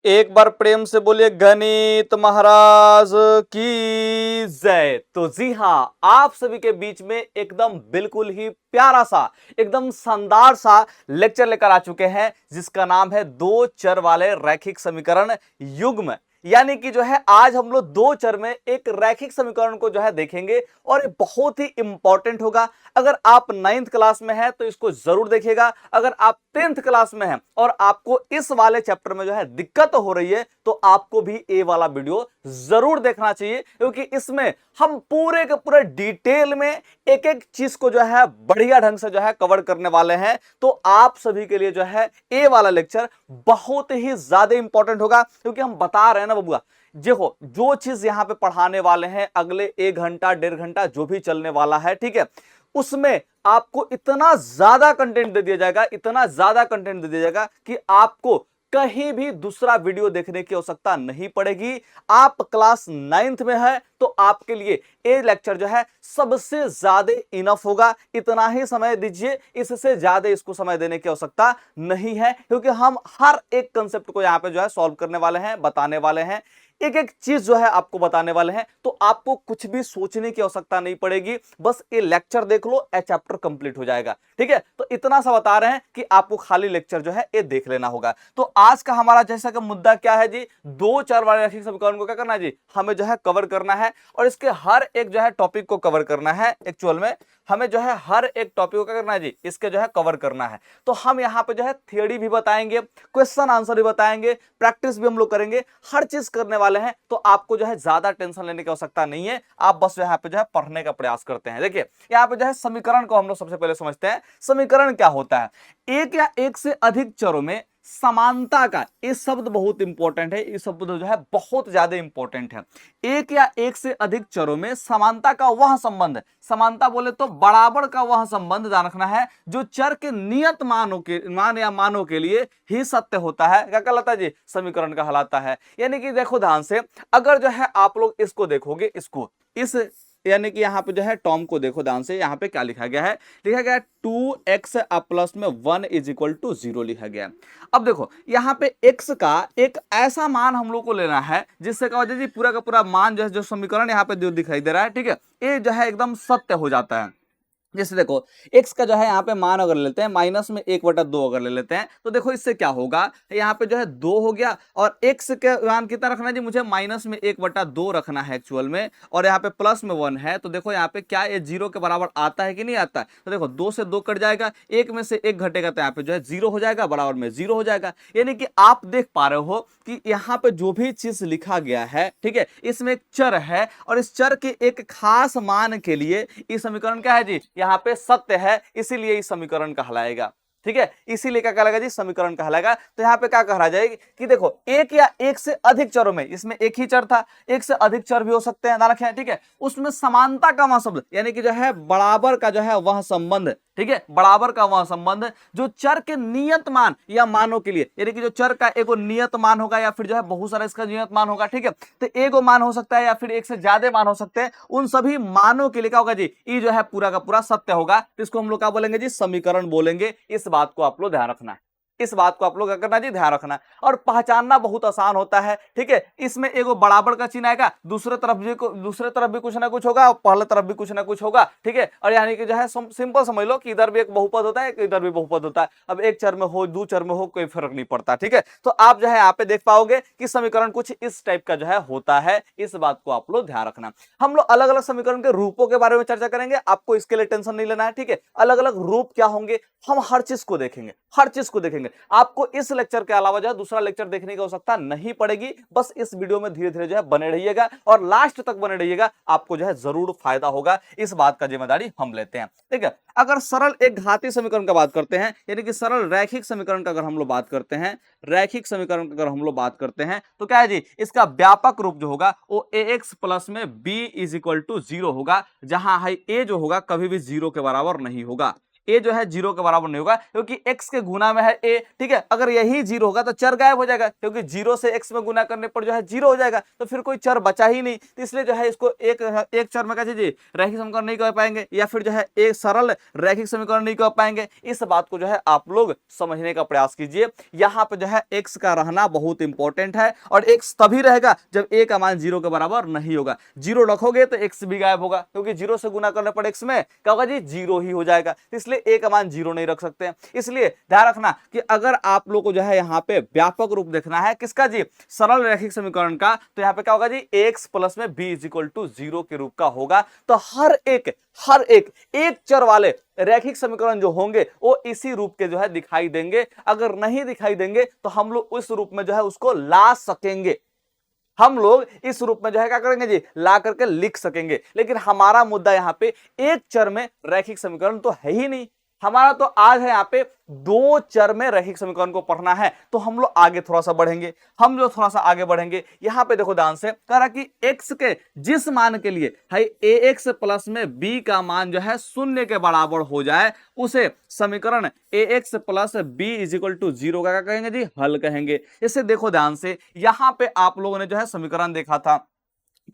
एक बार प्रेम से बोलिए गणित महाराज की जय। तो जी हाँ, आप सभी के बीच में एकदम बिल्कुल ही प्यारा सा, एकदम शानदार सा लेक्चर लेकर आ चुके हैं जिसका नाम है दो चर वाले रैखिक समीकरण युग्म। यानी कि जो है आज हम लोग दो चर में एक रैखिक समीकरण को जो है देखेंगे और ये बहुत ही इंपॉर्टेंट होगा। अगर आप 9th क्लास में हैं तो इसको जरूर देखिएगा। अगर आप 10th क्लास में हैं और आपको इस वाले चैप्टर में जो है दिक्कत हो रही है तो आपको भी ये वाला वीडियो जरूर देखना चाहिए, क्योंकि इसमें हम पूरे के पूरे डिटेल में एक एक चीज को जो है बढ़िया ढंग से जो है कवर करने वाले हैं। तो आप सभी के लिए जो है ये वाला लेक्चर बहुत ही ज्यादा इंपॉर्टेंट होगा, क्योंकि हम बता रहे हैं ना बबुआ, देखो जो चीज यहां पे पढ़ाने वाले हैं अगले 1 घंटा 1.5 घंटा जो भी चलने वाला है, ठीक है, उसमें आपको इतना ज्यादा कंटेंट दे दिया जाएगा, इतना ज्यादा कंटेंट दे दिया जाएगा कि आपको कहीं भी दूसरा वीडियो देखने की आवश्यकता नहीं पड़ेगी। आप क्लास 9th में है तो आपके लिए ये लेक्चर जो है सबसे ज्यादा इनफ होगा। इतना ही समय दीजिए, इससे ज्यादा इसको समय देने की आवश्यकता नहीं है, क्योंकि हम हर एक कंसेप्ट को यहां पे जो है सॉल्व करने वाले हैं, बताने वाले हैं, एक एक चीज जो है आपको बताने वाले हैं। तो आपको कुछ भी सोचने की आवश्यकता नहीं पड़ेगी, बस ये लेक्चर देख लो, ये चैप्टर कंप्लीट हो जाएगा। ठीक है, तो इतना सा बता रहे हैं कि आपको खाली लेक्चर जो है ये देख लेना होगा। तो आज का हमारा जैसा कि मुद्दा क्या है जी, दो चर वाले रैखिक समीकरण को क्या करना है जी, हमें जो है कवर करना है और इसके हर एक जो है टॉपिक को कवर करना है। एक्चुअल में हमें जो है हर एक टॉपिक को क्या करना है जी, इसके जो है कवर करना है। तो हम यहाँ पे जो है थियोरी भी बताएंगे, क्वेश्चन आंसर भी बताएंगे, प्रैक्टिस भी हम लोग करेंगे, हर चीज करने वाले हैं। तो आपको जो है ज्यादा टेंशन लेने की आवश्यकता नहीं है, आप बस यहाँ पे जो है पढ़ने का प्रयास करते हैं। देखिए यहाँ पे जो है समीकरण को हम लोग सबसे पहले समझते हैं। समीकरण क्या होता है? एक या एक से अधिक चरों में समानता का, ये शब्द बहुत इंपॉर्टेंट है, ये शब्द जो है बहुत ज्यादा इंपॉर्टेंट है। एक या एक से अधिक चरों में समानता का वह संबंध, समानता बोले तो बराबर का वह संबंध ध्यान रखना है, जो चर के नियत मान या मानों के लिए ही सत्य होता है। क्या कहलाता है जी? समीकरण कहलाता है। यानी कि देखो ध्यान से, अगर जो है आप लोग इसको देखोगे, इसको इस यानी कि यहाँ पे जो है टर्म को देखो ध्यान से, यहाँ पे क्या लिखा गया है? लिखा गया है 2x प्लस में 1 इज इक्वल टू 0 लिखा गया है। अब देखो यहाँ पे x का एक ऐसा मान हम लोग को लेना है जिससे क्या हो जाए जी, पूरा का पूरा मान जो है, जो समीकरण यहाँ पे जो दिखाई दे रहा है, ठीक है, ये जो है एकदम सत्य हो जाता है। जैसे देखो x का जो है यहाँ पे मान अगर लेते हैं माइनस में 1/2 अगर ले लेते हैं, तो देखो इससे क्या होगा, यहाँ पे जो है 2 हो गया और x के मान कितना रखना है जी, मुझे माइनस में 1/2 रखना है एक्चुअल में, और यहाँ पे प्लस में 1 है। तो देखो यहाँ पे क्या ये 0 के बराबर आता है कि नहीं आता है? तो देखो 2 से 2 कट जाएगा, 1 में से 1 घटेगा तो यहाँ पे जो है 0 हो जाएगा, बराबर में 0 हो जाएगा। यानी कि आप देख पा रहे हो कि यहाँ पे जो भी चीज लिखा गया है, ठीक है, इसमें एक चर है और इस चर के एक खास मान के लिए इस समीकरण क्या है जी, यहाँ पे सत्य है, इसीलिए इस समीकरण कहलाएगा। ठीक है, इसीलिए क्या कहलाएगा जी, समीकरण कहलाएगा। तो यहाँ पे क्या कहा जाएगा कि देखो एक या एक से अधिक चरों में, इसमें एक ही चर था, एक से अधिक चर भी हो सकते हैं, ध्यान रखें, ठीक है, उसमें समानता का वह शब्द, यानी कि जो है बराबर का जो है वह संबंध, ठीक है, बराबर का वह संबंध जो चर के नियत मान या मानों के लिए, यानी कि जो चर का एक नियत मान होगा या फिर जो है बहुत सारा इसका नियत मान होगा, ठीक है, तो एक मान हो सकता है या फिर एक से ज्यादा मान हो सकते हैं, उन सभी मानों के लिए क्या होगा जी, ये जो है पूरा का पूरा सत्य होगा। तो इसको हम लोग क्या बोलेंगे जी, समीकरण बोलेंगे। इस बात को आप लोग ध्यान रखना है, इस बात को आप लोग क्या करना जी, ध्यान रखना। और पहचानना बहुत आसान होता है, ठीक है, इसमें एगो बराबर का चिन्ह आएगा, दूसरे तरफ भी कुछ ना कुछ होगा और पहले तरफ भी कुछ ना कुछ होगा, ठीक है, और यानी कि जो है सिंपल समझ लो कि इधर भी एक बहुपद होता है, इधर भी बहुपद होता है। अब एक चर में हो, दो चर में हो, कोई फर्क नहीं पड़ता, ठीक है। तो आप जो है यहाँ पे देख पाओगे कि समीकरण कुछ इस टाइप का जो है होता है, इस बात को आप लोग ध्यान रखना। हम लोग अलग अलग समीकरण के रूपों के बारे में चर्चा करेंगे, आपको इसके लिए टेंशन नहीं लेना है, ठीक है। अलग अलग रूप क्या होंगे, हम हर चीज को देखेंगे, हर चीज को देखेंगे। आपको इस लेक्चर के अलावा जो है दूसरा लेक्चर देखने की आवश्यकता नहीं पड़ेगी, बस इस वीडियो में धीरे धीरे जो है बने रहिएगा और लास्ट तक बने रहिएगा, आपको जो है जरूर फायदा होगा। इस बात का जिम्मेदारी हम लेते हैं, ठीक है। अगर सरल एक घातीय समीकरण का बात करते हैं, यानी कि सरल रैखिक समीकरण का अगर हम लोग बात करते हैं, रैखिक समीकरण का अगर हम लोग बात करते हैं, तो क्या है जी, इसका व्यापक रूप जो होगा वो ax प्लस में b इज इक्वल टू 0 होगा, जहां है a जो होगा कभी भी 0 के बराबर नहीं होगा। ए जो है 0 के बराबर नहीं होगा, क्योंकि x के गुना में है a, ठीक है। अगर यही 0 होगा तो चर गायब हो जाएगा, क्योंकि 0 से x में गुना करने पर जो है 0 हो जाएगा, तो फिर कोई चर बचा ही नहीं। तो इसलिए जो है इसको एक चर में कैसे रैखिक समीकरण नहीं कर पाएंगे, या फिर जो है एक सरल रैखिक समीकरण नहीं कर पाएंगे। इस बात को जो है आप लोग समझने का प्रयास कीजिए। यहाँ पे जो है x का रहना बहुत इंपॉर्टेंट है, और x तभी रहेगा जब a का मान 0 के बराबर नहीं होगा। 0 रखोगे तो x भी गायब होगा, क्योंकि 0 से गुना करने पर x में क्या होगा जी, 0 ही हो जाएगा। इसलिए a का मान 0 नहीं रख सकते। इसलिए ध्यान रखना कि अगर आप लोग को जो है यहाँ पे व्यापक रूप देखना है किसका जी, सरल रैखिक समीकरण का, तो यहाँ पे क्या होगा जी, x प्लस में b इज इक्वल टू 0 के रूप का होगा। तो हर एक चर वाले रैखिक समीकरण जो होंगे वो इसी रूप के जो है दिखाई देंगे। अगर नहीं दिखाई देंगे तो हम लोग उस रूप में जो है उसको ला सकेंगे, हम लोग इस रूप में जो है क्या करेंगे जी, ला करके लिख सकेंगे। लेकिन हमारा मुद्दा यहाँ पे एक चर में रैखिक समीकरण तो है ही नहीं। हमारा तो आज है यहाँ पे दो चर में रैखिक समीकरण को पढ़ना है। तो हम लोग आगे थोड़ा सा बढ़ेंगे, हम जो थोड़ा सा आगे बढ़ेंगे, यहाँ पे देखो ध्यान से, कह रहा कि x के जिस मान के लिए है ax प्लस में b का मान जो है 0 के बराबर हो जाए, उसे समीकरण ax plus b is equal to 0 का क्या कहेंगे जी, हल कहेंगे। इसे देखो ध्यान से, यहाँ पे आप लोगों ने जो है समीकरण देखा था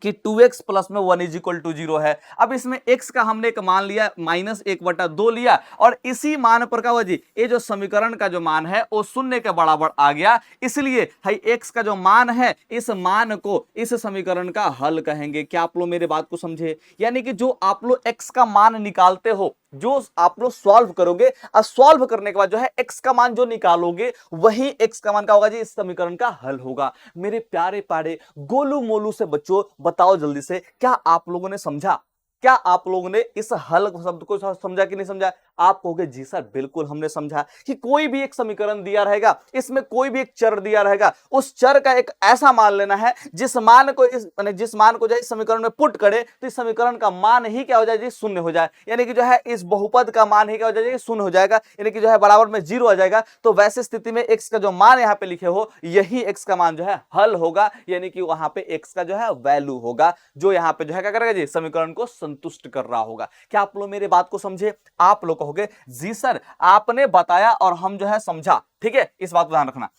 कि 2x प्लस में 1 इज इक्वल टू 0 है। अब इसमें x का हमने एक मान लिया -1/2 लिया, और इसी मान पर क्या हुआ जी, ये जो समीकरण का जो मान है वो 0 के बराबर आ गया। इसलिए है x का जो मान है, इस मान को इस समीकरण का हल कहेंगे। क्या आप लोग मेरे बात को समझे? यानी कि जो आप लोग x का मान निकालते हो, जो आप लोग सॉल्व करोगे, और सॉल्व करने के बाद जो है x का मान जो निकालोगे, वही x का मान का होगा जी, इस समीकरण का हल होगा। मेरे प्यारे प्यारे गोलू मोलू से बच्चों, बताओ जल्दी से, क्या आप लोगों ने समझा? क्या आप लोगों ने इस हल शब्द को समझा कि नहीं समझा? आप कहोगे जी सर बिल्कुल हमने समझा, कि कोई भी एक समीकरण दिया रहेगा, इसमें कोई भी एक चर दिया रहेगा, उस चर का एक ऐसा मान लेना है जिस मान को जो है इस समीकरण में पुट करे तो इस समीकरण का मान ही क्या हो जाए जी, 0 हो जाए। यानी कि जो है इस बहुपद का मान ही क्या हो जाएगा, 0 हो जाएगा, यानी कि जो है बराबर में 0 आ जाएगा। तो वैसे स्थिति में x का जो मान यहाँ पे लिखे हो, यही x का मान जो है हल होगा, यानी कि वहां पे x का जो है वैल्यू होगा, जो यहाँ पे जो है क्या करेगा जी, समीकरण को संतुष्ट कर रहा होगा। क्या आप लोग मेरे बात को समझे? आप लोग कहोगे जी सर आपने बताया और हम जो है समझा, ठीक है। इस बात को ध्यान रखना,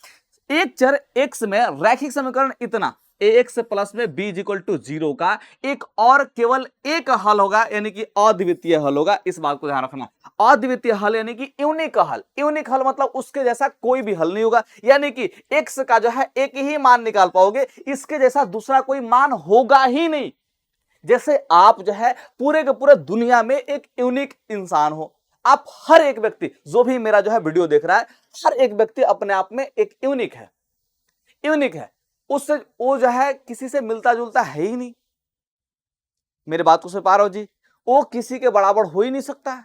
एक चर x में रैखिक समीकरण इतना ax प्लस में b इज इक्वल टू 0 का एक और केवल एक हल होगा, यानी कि अद्वितीय हल होगा। इस बात को ध्यान रखना, अद्वितीय हल यानी कि यूनिक हल। यूनिक हल मतलब उसके जैसा कोई भी हल नहीं होगा, यानी कि x का जो है एक ही मान निकाल पाओगे, इसके जैसा दूसरा कोई मान होगा ही नहीं। जैसे आप जो है पूरे के पूरे दुनिया में एक यूनिक इंसान हो, आप हर एक व्यक्ति जो भी मेरा जो है वीडियो देख रहा है, हर एक व्यक्ति अपने आप में एक यूनिक है, यूनिक है। उससे वो जो है किसी से मिलता जुलता है ही नहीं। मेरे बात को सुन पा रहे हो जी? वो किसी के बराबर हो ही नहीं सकता है,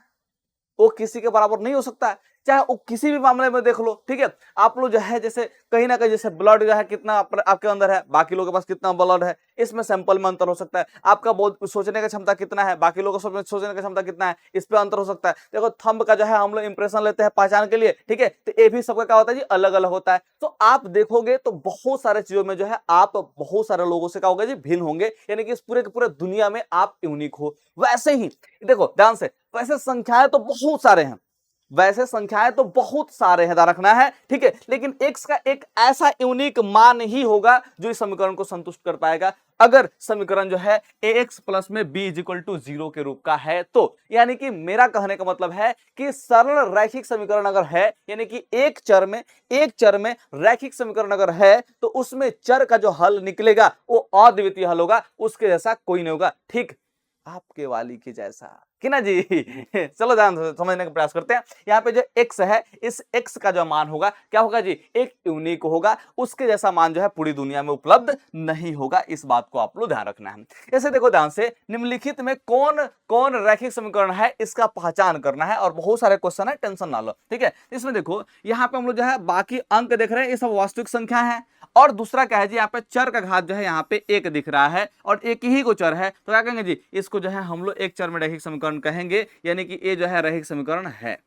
वो किसी के बराबर नहीं हो सकता है, चाहे वो किसी भी मामले में देख लो, ठीक है। आप लोग जो है जैसे कहीं ना कहीं जैसे ब्लड जो है कितना आपके अंदर है, बाकी लोगों के पास कितना ब्लड है, इसमें सैंपल में अंतर हो सकता है। आपका बहुत सोचने की क्षमता कितना है, बाकी लोगों को सोचने की क्षमता कितना है, इस पे अंतर हो सकता है। देखो थंब का जो है हम लोग इंप्रेशन लेते हैं पहचान के लिए, ठीक है, तो ये भी सबका क्या होता है जी, अलग अलग होता है। तो आप देखोगे तो बहुत सारे चीजों में जो है आप बहुत सारे लोगों से क्या होगा जी, भिन्न होंगे, यानी कि इस पूरे के पूरे दुनिया में आप यूनिक हो। वैसे ही देखो ध्यान से, वैसे संख्याएं तो बहुत सारे हैं, वैसे संख्याएं तो बहुत सारे हैं, ध्यान रखना है, ठीक है। लेकिन x का एक ऐसा यूनिक मान ही होगा जो इस समीकरण को संतुष्ट कर पाएगा। अगर समीकरण जो है ax प्लस में b इज इक्वल टू 0 के रूप का है तो, यानी कि मेरा कहने का मतलब है कि सरल रैखिक समीकरण अगर है, यानी कि एक चर में रैखिक समीकरण अगर है, तो उसमें चर का जो हल निकलेगा वो अद्वितीय हल होगा, उसके जैसा कोई नहीं होगा, ठीक आपके वाली की जैसा, कि ना जी। चलो ध्यान समझने का प्रयास करते हैं। यहाँ पे जो x है, इस x का जो मान होगा क्या होगा जी, एक यूनिक होगा, उसके जैसा मान जो है पूरी दुनिया में उपलब्ध नहीं होगा। इस बात को आप लोग ध्यान रखना है। ऐसे देखो ध्यान से, निम्नलिखित में कौन कौन रैखिक समीकरण है इसका पहचान करना है, और बहुत सारे क्वेश्चन है, टेंशन ना लो, ठीक है। इसमें देखो यहाँ पे हम लोग जो है बाकी अंक देख रहे हैं, ये सब वास्तविक संख्या है, और दूसरा क्या है जी, यहाँ पे चर का घात जो है यहाँ पे एक दिख रहा है, और एक ही को चर है, तो क्या कहेंगे जी, इसको जो है हम लोग एक चर में रैखिक समीकरण कहेंगे, यानी कि ये जो है रैखिक समीकरण है।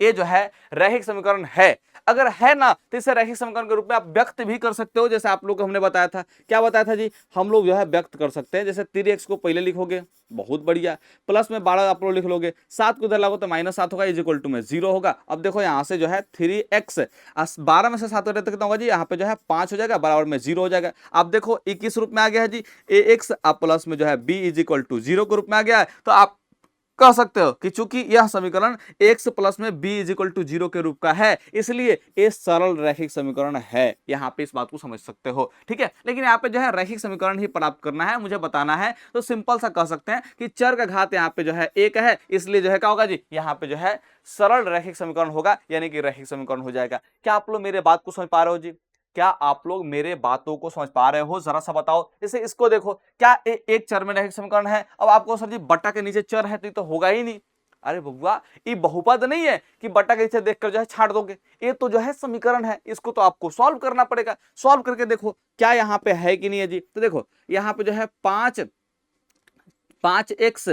ये जो है रैखिक समीकरण है। अगर है ना तो इसे रैखिक समीकरण के रूप में आप व्यक्त भी कर सकते हो। जैसे आप लोग को हमने बताया था, क्या बताया था जी, हम लोग जो है व्यक्त कर सकते हैं। जैसे 3x को पहले लिखोगे, बहुत बढ़िया, प्लस में 12 आप लोग लिख लोगे, 7 को इधर लागो तो -7 होगा, इज इक्वल टू में 0 होगा। अब देखो यहाँ से जो है 3x 12 में से 7 हो कितना होगा जी, यहाँ पे जो है 5 हो जाएगा, बराबर में 0 हो जाएगा। अब देखो 21 रूप में आ गया है जी ax, अब प्लस में जो है b इज इक्वल टू 0 के रूप में आ गया है। तो आप कह सकते हो कि चूंकि यह समीकरण x प्लस में b इज इक्वल टू 0 के रूप का है, इसलिए ये सरल रैखिक समीकरण है। यहाँ पे इस बात को समझ सकते हो, ठीक है। लेकिन यहाँ पे जो है रैखिक समीकरण ही प्राप्त करना है, मुझे बताना है, तो सिंपल सा कह सकते हैं कि चर का घात यहाँ पे जो है 1 है, इसलिए जो है क्या होगा जी, यहाँ पे जो है सरल रैखिक समीकरण होगा, यानी कि रैखिक समीकरण हो जाएगा। क्या आप लोग मेरे बात को समझ पा रहे हो जी? क्या आप लोग मेरे बातों को समझ पा रहे हो? जरा सा बताओ। जैसे इसको देखो, क्या एक चर में रैखिक समीकरण है? अब आपको सर जी बट्टा के नीचे चर है तो ये तो होगा ही नहीं। अरे बबुआ, ये बहुपद नहीं है कि बट्टा के नीचे देखकर जो है छाड़ दोगे, ये तो जो है समीकरण है, इसको तो आपको सॉल्व करना पड़ेगा। सॉल्व करके देखो क्या यहाँ पे है कि नहीं है जी। तो देखो यहाँ पे जो है 5x,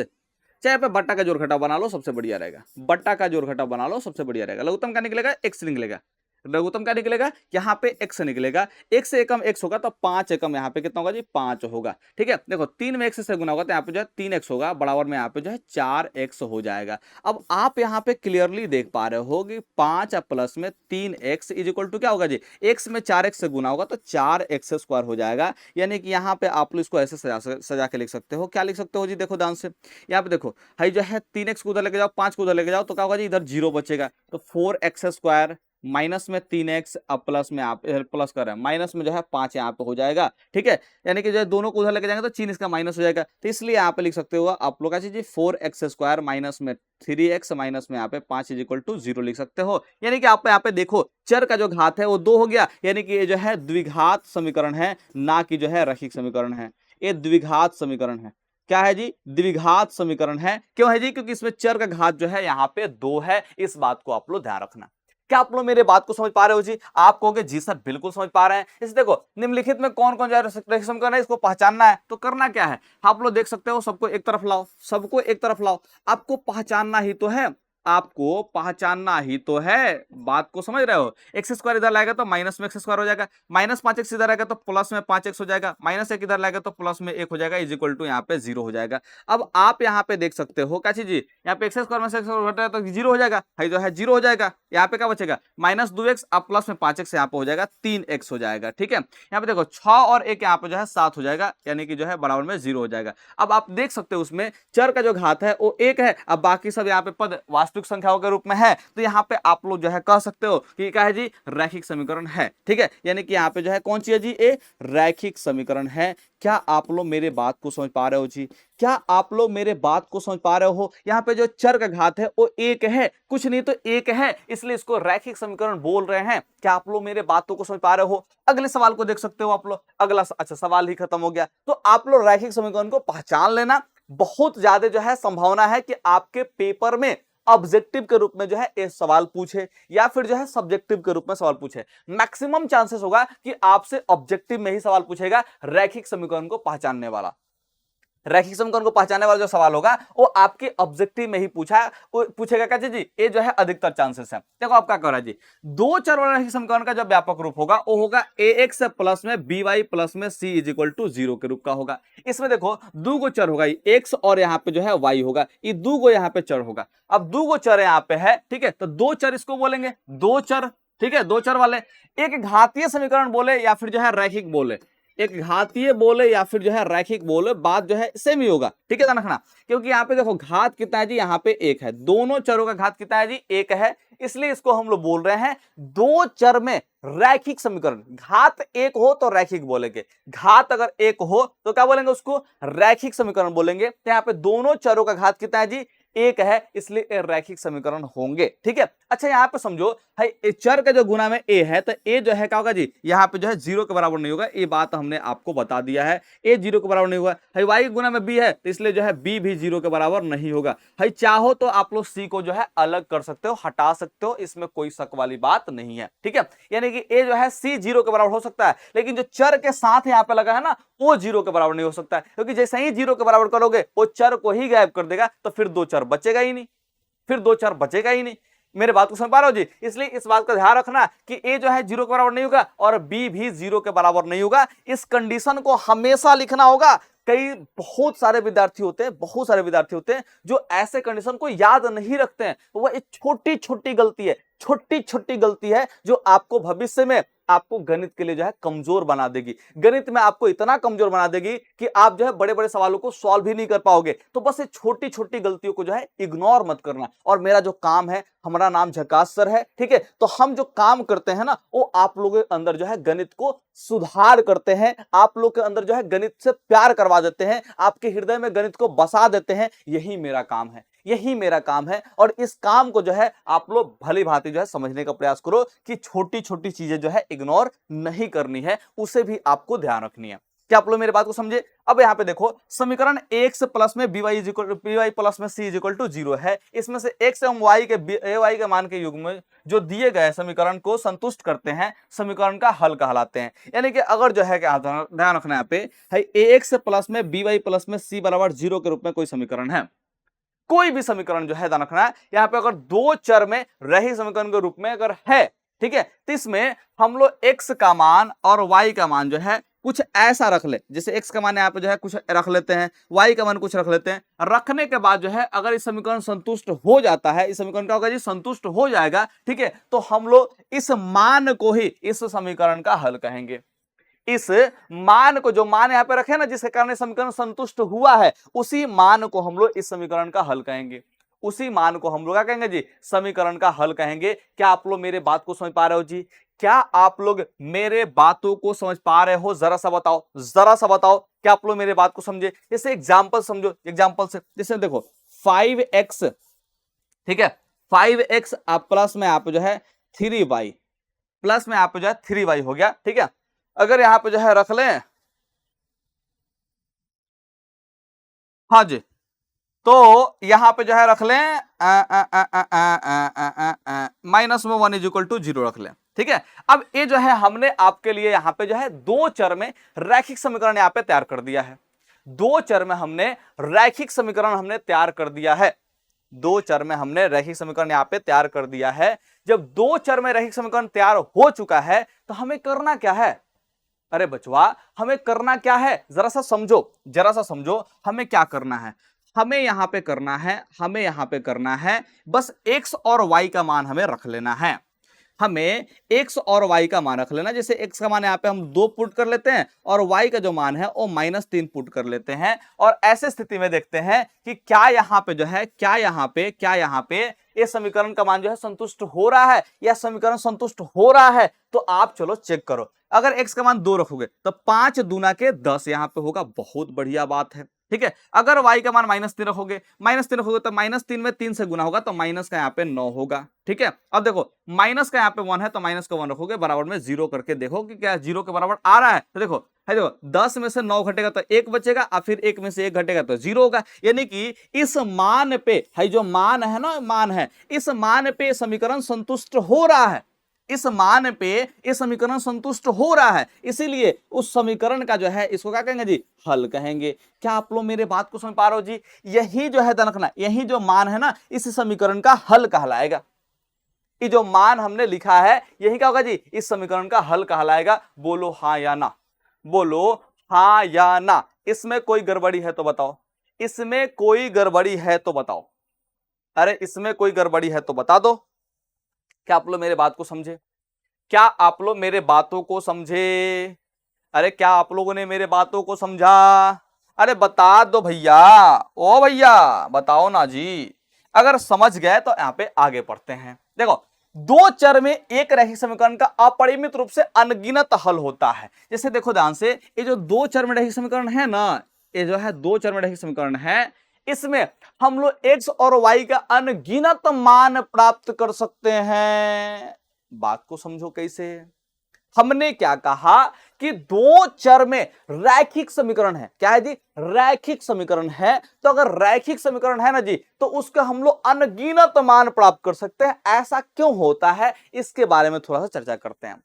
चाहे पे बट्टा का जोड़ घटाव बना लो, सबसे बढ़िया रहेगा। बट्टा का जोड़ घटाव बना लो, सबसे बढ़िया रहेगा। लघुत्तम क्या निकलेगा? x निकलेगा। लघुत्तम क्या निकलेगा? यहाँ पे x निकलेगा। x से एकम x होगा तो 5 एकम यहाँ पे कितना होगा जी? 5 होगा, ठीक है। देखो 3 में x से गुना होगा तो यहाँ पे जो है 3x होगा, बराबर में यहाँ पे जो है 4x हो जाएगा। अब आप यहाँ पे क्लियरली देख पा रहे हो कि 5 प्लस में 3x इज इक्वल टू क्या होगा जी? x में 4x से गुना होगा तो 4x स्क्वायर हो जाएगा। यानी कि यहाँ पे आप लोग इसको ऐसे सजा के लिख सकते हो। क्या लिख सकते हो जी? देखो ध्यान से, यहाँ पे देखो भाई जो है 3x को उधर लेके जाओ, 5 को उधर लेके जाओ तो क्या होगा जी? इधर 0 बचेगा, तो 4x स्क्वायर माइनस में 3x, अब प्लस में आप प्लस कर रहे हैं, माइनस में जो है 5 यहाँ पे हो जाएगा, ठीक है। यानी कि जो है दोनों को उधर लेके जाएंगे तो चिन्ह इसका माइनस हो जाएगा, तो इसलिए यहाँ पे लिख सकते हो आप लोग क्या चीज, 4x स्क्वायर माइनस में 3x माइनस में यहाँ पे 5 इज इक्वल टू 0 लिख सकते हो। यानी कि आप यहाँ पे देखो चर का जो घात है वो 2 हो गया, यानी कि ये जो है द्विघात समीकरण है, ना कि जो है रैखिक समीकरण है। ये द्विघात समीकरण है। क्या है जी? द्विघात समीकरण है। क्यों है जी? क्योंकि इसमें चर का घात जो है यहाँ पे 2 है। इस बात को आप लोग ध्यान रखना। क्या आप लोग मेरे बात को समझ पा रहे हो जी? आप कहोगे जी सर बिल्कुल समझ पा रहे हैं। इस देखो निम्नलिखित में कौन कौन रैखिक समीकरण है, इसको पहचानना है। तो करना क्या है, आप लोग देख सकते हो, सबको एक तरफ लाओ, सबको एक तरफ लाओ। आपको पहचानना ही तो है, आपको पहचानना ही तो है। बात को समझ रहे हो? एक्स स्क्वायर इधर लाएगा तो माइनस में एक्स स्क्वायर हो जाएगा, माइनस 5x इधर आएगा तो प्लस में 5x हो जाएगा, माइनस 1 इधर लाएगा तो प्लस में 1 हो जाएगा, इज इक्वल टू यहाँ पे 0 हो जाएगा। अब आप यहाँ पे देख सकते हो क्या चीज, यहाँ पे एक्स स्क्वायर में से एक्स घटा तो 0 हो जाएगा, है जो है 0 हो जाएगा। यहाँ पे क्या बचेगा? -2x, अब प्लस में 5x यहाँ पे हो जाएगा 3x हो जाएगा, ठीक है। यहाँ पे देखो 6 और 1 यहाँ पे जो है 7 हो जाएगा, यानी कि जो है बराबर में 0 हो जाएगा। अब आप देख सकते हो उसमें चर का जो घात है वो 1 है, अब बाकी सब यहाँ पे पद वास्तविक संख्याओं के रूप में है, तो यहाँ पे आप लोग जो है कह सकते हो कि क्या है जी? रैखिक समीकरण है, ठीक है। यानी कि यहाँ पे जो है कौन सी है जी? ये रैखिक समीकरण है। क्या आप लोग मेरे बात को समझ पा रहे हो जी? क्या आप लोग मेरे बात को समझ पा रहे हो? यहाँ पे जो चर का घात है वो 1 है, कुछ नहीं तो 1 है, इसलिए इसको रैखिक समीकरण बोल रहे हैं। क्या आप लोग मेरे बातों को समझ पा रहे हो? अगले सवाल को देख सकते हो आप लोग। अगला अच्छा सवाल ही खत्म हो गया, तो आप लोग रैखिक समीकरण को पहचान लेना। बहुत ज्यादा जो है संभावना है कि आपके पेपर में ऑब्जेक्टिव के रूप में जो है ये सवाल पूछे, या फिर जो है सब्जेक्टिव के रूप में सवाल पूछे। मैक्सिमम चांसेस होगा कि आपसे ऑब्जेक्टिव में ही सवाल पूछेगा रैखिक समीकरण को पहचानने वाला। रैखिक समीकरण को पहचानने वाला जो सवाल होगा वो आपके ऑब्जेक्टिव में ही पूछेगा क्या जी? ये जो है अधिकतर चांसेस है। देखो आप क्या कर रहा है जी, दो चर वाला रैखिक समीकरण का जो व्यापक रूप होगा वो होगा ax प्लस में by प्लस में c इज इक्वल टू 0 के रूप का होगा। इसमें देखो दो गो चर होगा, x और यहाँ पे जो है y होगा, ये दो गो यहाँ पे चर होगा। अब दो गो चर यहाँ पे है, ठीक है, तो दो चर इसको बोलेंगे, दो चर, ठीक है, दो चर वाले। एक घातीय समीकरण बोले या फिर जो है रैखिक बोले, एक घातीय बोले या फिर जो है रैखिक बोले, बात जो है सेम ही होगा, ठीक है, ध्यान रखना। क्योंकि यहाँ पे देखो घात कितना है जी? यहाँ पे 1 है, दोनों चरों का घात कितना है जी? 1 है, इसलिए इसको हम लोग बोल रहे हैं दो चर में रैखिक समीकरण। घात 1 हो तो रैखिक बोलेंगे, घात अगर 1 हो तो क्या बोलेंगे? उसको रैखिक समीकरण बोलेंगे। तो यहाँ पे दोनों चरों का घात कितना है जी? 1 है, इसलिए रैखिक समीकरण होंगे, ठीक है। अच्छा यहाँ पे समझो भाई, चर का जो गुना में a है तो a जो है क्या होगा जी? यहाँ पे जो है 0 के बराबर नहीं होगा, ये बात हमने आपको बता दिया है। a 0 के बराबर नहीं होगा। भाई y गुना में b है तो इसलिए जो है b भी 0 के बराबर नहीं होगा। भाई चाहो तो आप लोग c को जो है अलग कर सकते हो, हटा सकते हो, इसमें कोई शक वाली बात नहीं है, ठीक है। यानी कि a जो है c 0 के बराबर हो सकता है, लेकिन जो चर के साथ यहाँ पे लगा है ना वो 0 के बराबर नहीं हो सकता है, क्योंकि जैसे ही 0 के बराबर करोगे वो चर को ही गायब कर देगा, तो फिर दो चर बचेगा ही नहीं, फिर दो चर बचेगा ही नहीं। मेरे बात को समझ पा रहे हो जी? इसलिए इस बात का ध्यान रखना कि ए जो है 0 के बराबर नहीं होगा और बी भी 0 के बराबर नहीं होगा। इस कंडीशन को हमेशा लिखना होगा। कई बहुत सारे विद्यार्थी होते हैं जो ऐसे कंडीशन को याद नहीं रखते हैं। वह एक छोटी छोटी गलती है, छोटी छोटी गलती है जो आपको भविष्य में आपको गणित के लिए जो है कमजोर बना देगी। गणित में आपको इतना कमजोर बना देगी कि आप जो है बड़े बड़े सवालों को सॉल्व ही नहीं कर पाओगे। तो बस ये छोटी छोटी गलतियों को जो है इग्नोर मत करना। और मेरा जो काम है, हमारा नाम झकास सर है, ठीक है, तो हम जो काम करते हैं ना वो आप लोगों के अंदर जो है गणित को सुधार करते हैं, आप लोग के अंदर जो है गणित से प्यार करवा देते हैं, आपके हृदय में गणित को बसा देते हैं। यही मेरा काम है, यही मेरा काम है। और इस काम को जो है आप लोग भली भांति जो है समझने का प्रयास करो कि छोटी छोटी चीजें जो है इग्नोर नहीं करनी है, उसे भी आपको ध्यान रखनी है। क्या आप लोग मेरी बात को समझे? अब यहां पे देखो, समीकरण x प्लस में by प्लस में c इक्वल टू 0 है। इसमें से x एवं y के मान के युग्म जो दिए गए समीकरण को संतुष्ट करते हैं, समीकरण का हल कहलाते हैं। यानी कि अगर जो है क्या ध्यान रखना यहाँ पे है, ax प्लस में by प्लस में c बराबर 0 के रूप में कोई समीकरण है, कोई भी समीकरण जो है ध्यान रखना है, यहाँ पे अगर दो चर में रही समीकरण के रूप में अगर है, ठीक है, तो इसमें हम लोग x का मान और y का मान जो है कुछ ऐसा रख ले। जैसे x का मान यहाँ पे जो है कुछ रख लेते हैं, y का मान कुछ रख लेते हैं। रखने के बाद जो है अगर इस समीकरण संतुष्ट हो जाता है, इस समीकरण का होगा जी संतुष्ट हो जाएगा, ठीक है, तो हम लोग इस मान को ही इस समीकरण का हल कहेंगे। इस मान को, जो मान यहाँ पे रखे ना जिसके कारण समीकरण संतुष्ट हुआ है, उसी मान को हम लोग इस समीकरण का हल कहेंगे। उसी मान को हम लोग क्या कहेंगे जी? समीकरण का हल कहेंगे। क्या आप लोग मेरे बात को समझ पा रहे हो जी? क्या आप लोग मेरे बातों को समझ पा रहे हो? जरा सा बताओ, जरा सा बताओ, क्या आप लोग मेरे बात को समझे? जैसे एग्जाम्पल समझो, एग्जाम्पल से जैसे देखो 5x, ठीक है, 5x आप प्लस में आप जो है 3y, प्लस में आप जो है 3y हो गया, ठीक है। अगर यहां पे जो है रख लें, हाँ जी, तो यहां पे जो है रख लें माइनस में 1 इज इक्वल टू 0 रख लें, ठीक है। अब ये जो है हमने आपके लिए यहां पे जो है दो चर में रैखिक समीकरण यहां पे तैयार कर दिया है। दो चर में हमने रैखिक समीकरण हमने तैयार कर दिया है। दो चर में हमने रैखिक समीकरण यहां पे तैयार कर दिया है। जब दो चर में रैखिक समीकरण तैयार हो चुका है तो हमें करना क्या है? अरे बचवा, हमें करना क्या है? जरा सा समझो, जरा सा समझो, हमें क्या करना है? हमें यहां पे करना है, हमें यहां पे करना है बस x और y का मान हमें रख लेना है। हमें x और y का मान रख लेना। जैसे x का मान यहाँ पे हम 2 पुट कर लेते हैं और y का जो मान है वो -3 पुट कर लेते हैं। और ऐसे स्थिति में देखते हैं कि क्या यहाँ पे जो है, क्या यहाँ पे ये समीकरण का मान जो है संतुष्ट हो रहा है या समीकरण संतुष्ट हो रहा है। तो आप चलो चेक करो। अगर x का मान 2 रखोगे तो 5 दूना के 10 यहाँ पे होगा, बहुत बढ़िया बात है, ठीक है। अगर y का मान -3 रखोगे, तो -3 में 3 से गुना होगा तो माइनस का यहाँ पे 9 होगा, ठीक है। अब देखो माइनस का यहाँ पे 1 है तो माइनस का 1 रखोगे, बराबर में 0 करके देखो कि क्या 0 के बराबर आ रहा है। तो देखो 10 में से 9 घटेगा तो 1 बचेगा और फिर 1 में से 1 घटेगा तो 0 होगा। यानी कि इस मान पे है, जो मान है ना, मान है, इस मान पे समीकरण संतुष्ट हो रहा है। इस मान पे ये समीकरण संतुष्ट हो रहा है, इसीलिए उस समीकरण का जो है इसको क्या कहेंगे जी? हल कहेंगे। क्या आप लोग मेरे बात को समझ पा रहे हो जी? यही जो है रखना, यही जो मान है ना, इस समीकरण का हल कहलाएगा। ये जो मान हमने लिखा है यही क्या होगा जी? इस समीकरण का हल कहलाएगा। बोलो हाँ या ना, बोलो हाँ या ना। इसमें कोई गड़बड़ी है तो बताओ, इसमें कोई गड़बड़ी है तो बताओ, अरे इसमें कोई गड़बड़ी है तो बता दो। क्या आप लोग मेरे बात को समझे? क्या आप लोग मेरे बातों को समझे? अरे क्या आप लोगों ने मेरे बातों को समझा? अरे बता दो भैया, ओ भैया बताओ ना जी। अगर समझ गए तो यहां पे आगे पढ़ते हैं। देखो, दो चर में एक रैखिक समीकरण का अपरिमित रूप से अनगिनत हल होता है। जैसे देखो ध्यान से, ये जो दो चर में रैखिक समीकरण है ना, ये जो है दो चर में रैखिक समीकरण है, इसमें हम लोग x और y का अनगिनत मान प्राप्त कर सकते हैं। बात को समझो कैसे। हमने क्या कहा कि दो चर में रैखिक समीकरण है। क्या है जी? रैखिक समीकरण है। तो अगर रैखिक समीकरण है ना जी, तो उसका हम लोग अनगिनत मान प्राप्त कर सकते हैं। ऐसा क्यों होता है, इसके बारे में थोड़ा सा चर्चा करते हैं।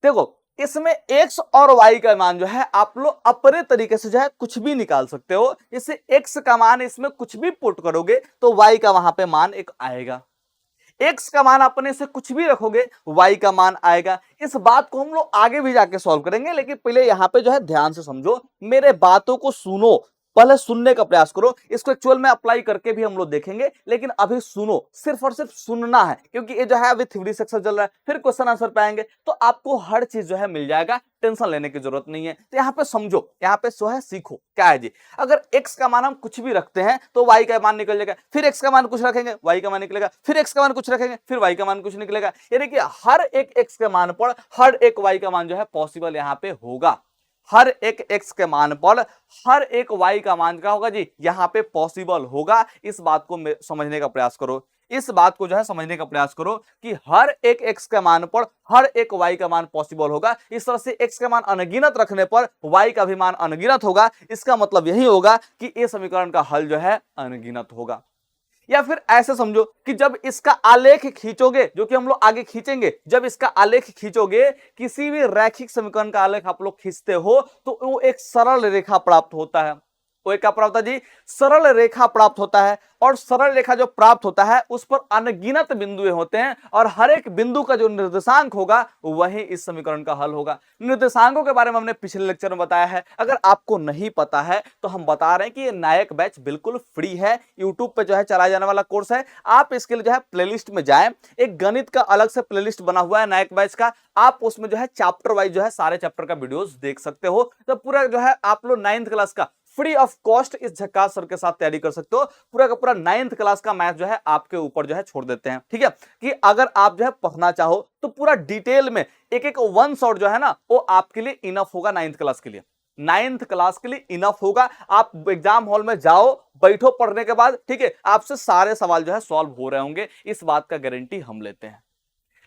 देखो, इसमें x और y का मान जो है आप लोग अपने तरीके से जो है कुछ भी निकाल सकते हो। जैसे x का मान इसमें कुछ भी पुट करोगे तो y का वहां पे मान एक आएगा। x का मान अपने से कुछ भी रखोगे y का मान आएगा। इस बात को हम लोग आगे भी जाके सॉल्व करेंगे, लेकिन पहले यहां पे जो है ध्यान से समझो, मेरे बातों को सुनो, पहले सुनने का प्रयास करो। इसको एक्चुअल में अप्लाई करके भी हम लोग देखेंगे, लेकिन अभी सुनो, सिर्फ और सिर्फ सुनना है, क्योंकि ये जो है अभी थ्योरी सेक्शन चल रहा है, फिर क्वेश्चन आंसर पाएंगे तो आपको हर चीज जो है मिल जाएगा, टेंशन लेने की जरूरत नहीं है। तो यहाँ पे समझो, यहाँ पे जो है सीखो क्या है जी। अगर x का मान हम कुछ भी रखते हैं तो y का मान निकल जाएगा, फिर x का मान कुछ रखेंगे y का मान निकलेगा, फिर x का मान कुछ रखेंगे फिर y का मान कुछ निकलेगा। यानी कि हर एक x के मान पर हर एक y का मान जो है पॉसिबल यहाँ पे होगा। हर एक x के मान पर हर एक y का मान क्या होगा जी, यहां पे पॉसिबल होगा। इस बात को समझने का प्रयास करो, इस बात को जो है समझने का प्रयास करो कि हर एक x के मान पर हर एक y का मान पॉसिबल होगा। इस तरह से x का मान अनगिनत रखने पर y का भी मान अनगिनत होगा। इसका मतलब यही होगा कि ये समीकरण का हल जो है अनगिनत होगा। या फिर ऐसे समझो कि जब इसका आलेख खींचोगे, जो कि हम लोग आगे खींचेंगे, जब इसका आलेख खींचोगे, किसी भी रैखिक समीकरण का आलेख आप लोग खींचते हो तो वो एक सरल रेखा प्राप्त होता है। वो एक क्या प्राप्त होता है जी, सरल रेखा प्राप्त होता है। और सरल रेखा जो प्राप्त होता है उस पर अनगिनत बिंदुएं होते हैं, और हर एक बिंदु का जो निर्देशांक होगा वही इस समीकरण का हल होगा। निर्देशांकों के बारे में हमने पिछले लेक्चर में बताया है, अगर आपको नहीं पता है तो हम बता रहे हैं कि ये नायक बैच बिल्कुल फ्री है, यूट्यूब पे जो है चलाया जाने वाला कोर्स है। आप इसके लिए जो है प्लेलिस्ट में जाएं, एक गणित का अलग से प्लेलिस्ट बना हुआ है नायक बैच का, आप उसमें जो है चैप्टर वाइज जो है सारे चैप्टर का वीडियोस देख सकते हो। तो पूरा जो है आप लोग 9th क्लास का फ्री ऑफ कॉस्ट इस झक्कास सर के साथ तैयारी कर सकते हो। पूरा का पूरा 9th क्लास का मैथ जो है आपके ऊपर जो है छोड़ देते हैं, ठीक है, कि अगर आप जो है पढ़ना चाहो तो पूरा डिटेल में एक एक वन शॉट जो है ना वो आपके लिए इनफ होगा। 9th क्लास के लिए, 9th क्लास के लिए इनफ होगा। आप एग्जाम हॉल में जाओ, बैठो पढ़ने के बाद, ठीक है, आपसे सारे सवाल जो है सॉल्व हो रहे होंगे, इस बात का गारंटी हम लेते हैं।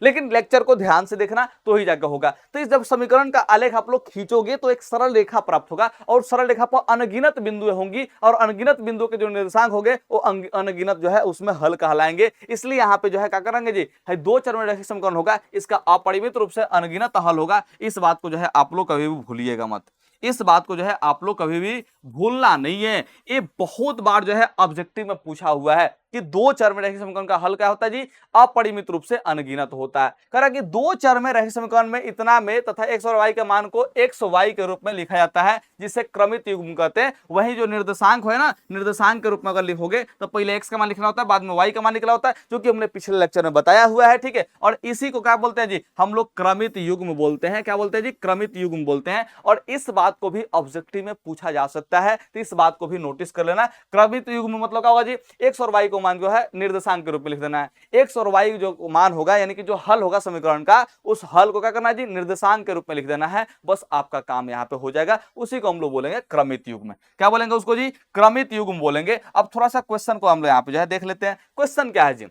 लेकिन लेक्चर को ध्यान से देखना तो ही जाकर होगा। तो इस जब समीकरण का आलेख आप लोग खींचोगे तो एक सरल रेखा प्राप्त होगा, और सरल रेखा पर अनगिनत बिंदुएं होंगी, और अनगिनत बिंदुओं के जो निर्देशांक होंगे वो अनगिनत जो है उसमें हल कहलाएंगे। इसलिए यहाँ पे जो है क्या करेंगे जी, दो चर में रैखिक समीकरण होगा, इसका अपरिमित रूप से अनगिनत हल होगा। इस बात को जो है आप लोग कभी भी भूलिएगा मत, इस बात को जो है आप लोग कभी भी भूलना नहीं है। ये बहुत बार जो है ऑब्जेक्टिव में पूछा हुआ है कि दो चर में रैखिक समीकरण का हल क्या होता है जी, अपरिमित रूप से अनगिनत होता है। कह रहा कि दो चर में रैखिक समीकरण में इतना में तथा x और y के मान को x y के रूप में लिखा जाता है, जिसे क्रमित युग्म कहते हैं। वही जो निर्देशांक है ना, निर्देशांक के रूप में अगर लिखोगे तो पहले x का मान लिखना होता है, बाद में y का मान निकला होता है, जो कि हमने पिछले लेक्चर में बताया हुआ है, ठीक है। और इसी को क्या बोलते हैं जी, हम लोग क्रमित युग्म बोलते हैं। क्या बोलते हैं जी, क्रमित युग्म बोलते हैं। और इस बात को भी ऑब्जेक्टिव में पूछा जा सकता है, तो इस बात को भी नोटिस कर लेना। क्रमित युग्म मतलब क्या होगा जी, x और y को मान जो है निर्देशांक के रूप में लिख देना है। x और y जो मान होगा, यानी कि जो हल होगा समीकरण का, उस हल को क्या करना है जी, निर्देशांक के रूप में लिख देना है। बस आपका काम यहाँ पे हो जाएगा। उसी को हम लोग बोलेंगे क्रमित युग्म। क्या बोलेंगे उसको जी, क्रमित युग्म बोलेंगे। अब थोड़ा सा क्वेश्चन को हम लोग यहाँ पे जो है देख लेते हैं। क्वेश्चन क्या है जी,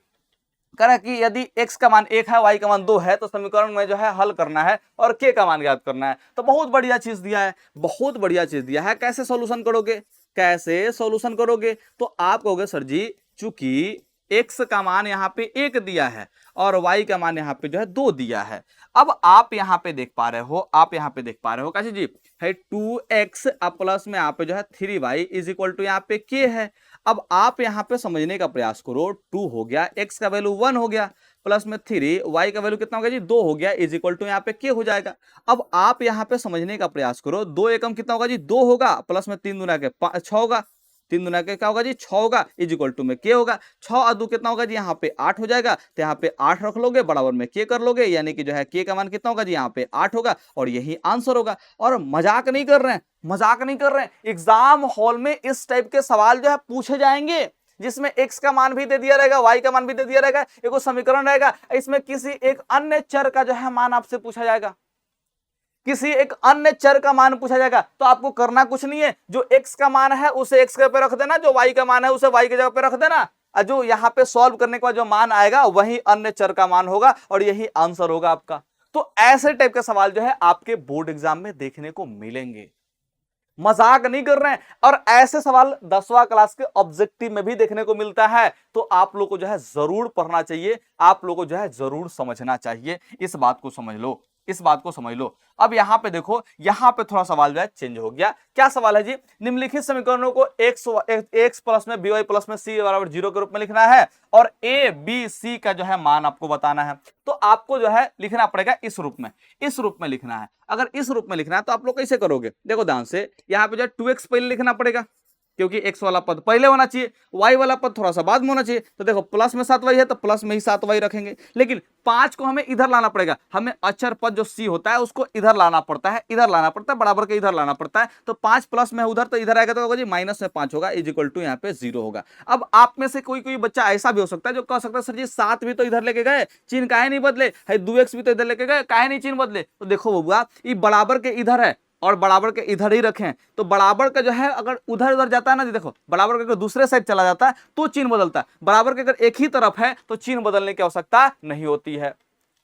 कह रहा है कि यदि x का मान 1 है, y का मान 2 है, तो समीकरण में जो है हल करना है और k का मान ज्ञात करना है। तो बहुत बढ़िया चीज दिया है, बहुत बढ़िया चीज दिया है। कैसे सॉल्यूशन करोगे, कैसे सॉल्यूशन करोगे, तो आप कहोगे सर जी, चूंकि x का मान यहाँ पे 1 दिया है और y का मान यहाँ पे जो है 2 दिया है। अब आप यहाँ पे देख पा रहे हो, आप यहाँ पे देख पा रहे हो कैसे जी, है 2x प्लस में यहाँ पे जो है 3y इज इक्वल टू यहाँ पे k है। अब आप यहाँ पे समझने का प्रयास करो, 2 हो गया, x का वैल्यू 1 हो गया, प्लस में 3, y का वैल्यू कितना हो गया जी, 2 हो गया, इज इक्वल टू यहाँ पे k हो जाएगा। अब आप यहाँ पे समझने का प्रयास करो, 2 एकम कितना होगा जी, 2 होगा, प्लस में 3 दूना के 6 होगा, 3 दूना के क्या होगा जी, 6 होगा, इज इक्वल टू में k होगा। 6 और 2 कितना होगा जी, यहाँ पे 8 हो जाएगा। तो यहाँ पे 8 रख लोगे, बराबर में k कर लोगे, यानी कि जो है k का मान कितना होगा जी, यहाँ पे 8 होगा, और यही आंसर होगा। और मजाक नहीं कर रहे हैं, मजाक नहीं कर रहे हैं, एग्जाम हॉल में इस टाइप के सवाल जो है पूछे जाएंगे, जिसमें x का मान भी दे दिया रहेगा, y का मान भी दे दिया रहेगा, एक समीकरण रहेगा, इसमें किसी एक अन्य चर का जो है मान आपसे पूछा जाएगा, किसी एक अन्य चर का मान पूछा जाएगा। तो आपको करना कुछ नहीं है, जो x का मान है उसे x के पे रख देना, जो y का मान है उसे y की जगह पे रख देना, और जो यहाँ पे सॉल्व करने के बाद जो मान आएगा वही अन्य चर का मान होगा, और यही आंसर होगा आपका। तो ऐसे टाइप के सवाल जो है आपके बोर्ड एग्जाम में देखने को मिलेंगे, मजाक नहीं कर रहे हैं। और ऐसे सवाल 10वां क्लास के ऑब्जेक्टिव में भी देखने को मिलता है। तो आप लोग को जो है जरूर पढ़ना चाहिए, आप लोग को जो है जरूर समझना चाहिए। इस बात को समझ लो, इस बात को समझ लो। अब यहाँ पे देखो, यहाँ पे थोड़ा सवाल जो है चेंज हो गया। क्या सवाल है जी? निम्नलिखित समीकरणों को एक्स प्लस में बी वाई प्लस में सी बराबर 0 के रूप में लिखना है और ए बी सी का जो है मान आपको बताना है। तो आपको जो है लिखना पड़ेगा इस रूप में, इस रूप में लिखना है। अगर इस रूप में लिखना है तो आप लोग कैसे करोगे? देखो ध्यान से, यहाँ पे जो है 2x पहले लिखना पड़ेगा क्योंकि x वाला पद पहले होना चाहिए, y वाला पद थोड़ा सा बाद में होना चाहिए। तो देखो प्लस में 7y है तो प्लस में ही 7y रखेंगे, लेकिन 5 को हमें इधर लाना पड़ेगा। हमें अचर पद जो c होता है उसको इधर लाना पड़ता है, इधर लाना पड़ता है, बराबर के इधर लाना पड़ता है। तो 5 प्लस में उधर, तो इधर आएगा तो होगा जी माइनस में 5 होगा, इज इक्वल टू यहाँ पे 0 होगा। अब आप में से कोई कोई बच्चा ऐसा भी हो सकता है जो कह सकता है सर जी 7 भी तो इधर लेके गए, चिन्ह काहे नहीं बदले, है 2x भी तो इधर लेके गए, काहे नहीं चिन्ह बदले। तो देखो बबुआ, ये बराबर के इधर है और बराबर के इधर ही रखें, तो बराबर का जो है अगर उधर उधर जाता है ना जी, देखो बराबर का अगर दूसरे साइड चला जाता है तो चिन्ह बदलता है, बराबर के अगर एक ही तरफ है तो चिन्ह बदलने की आवश्यकता नहीं होती है।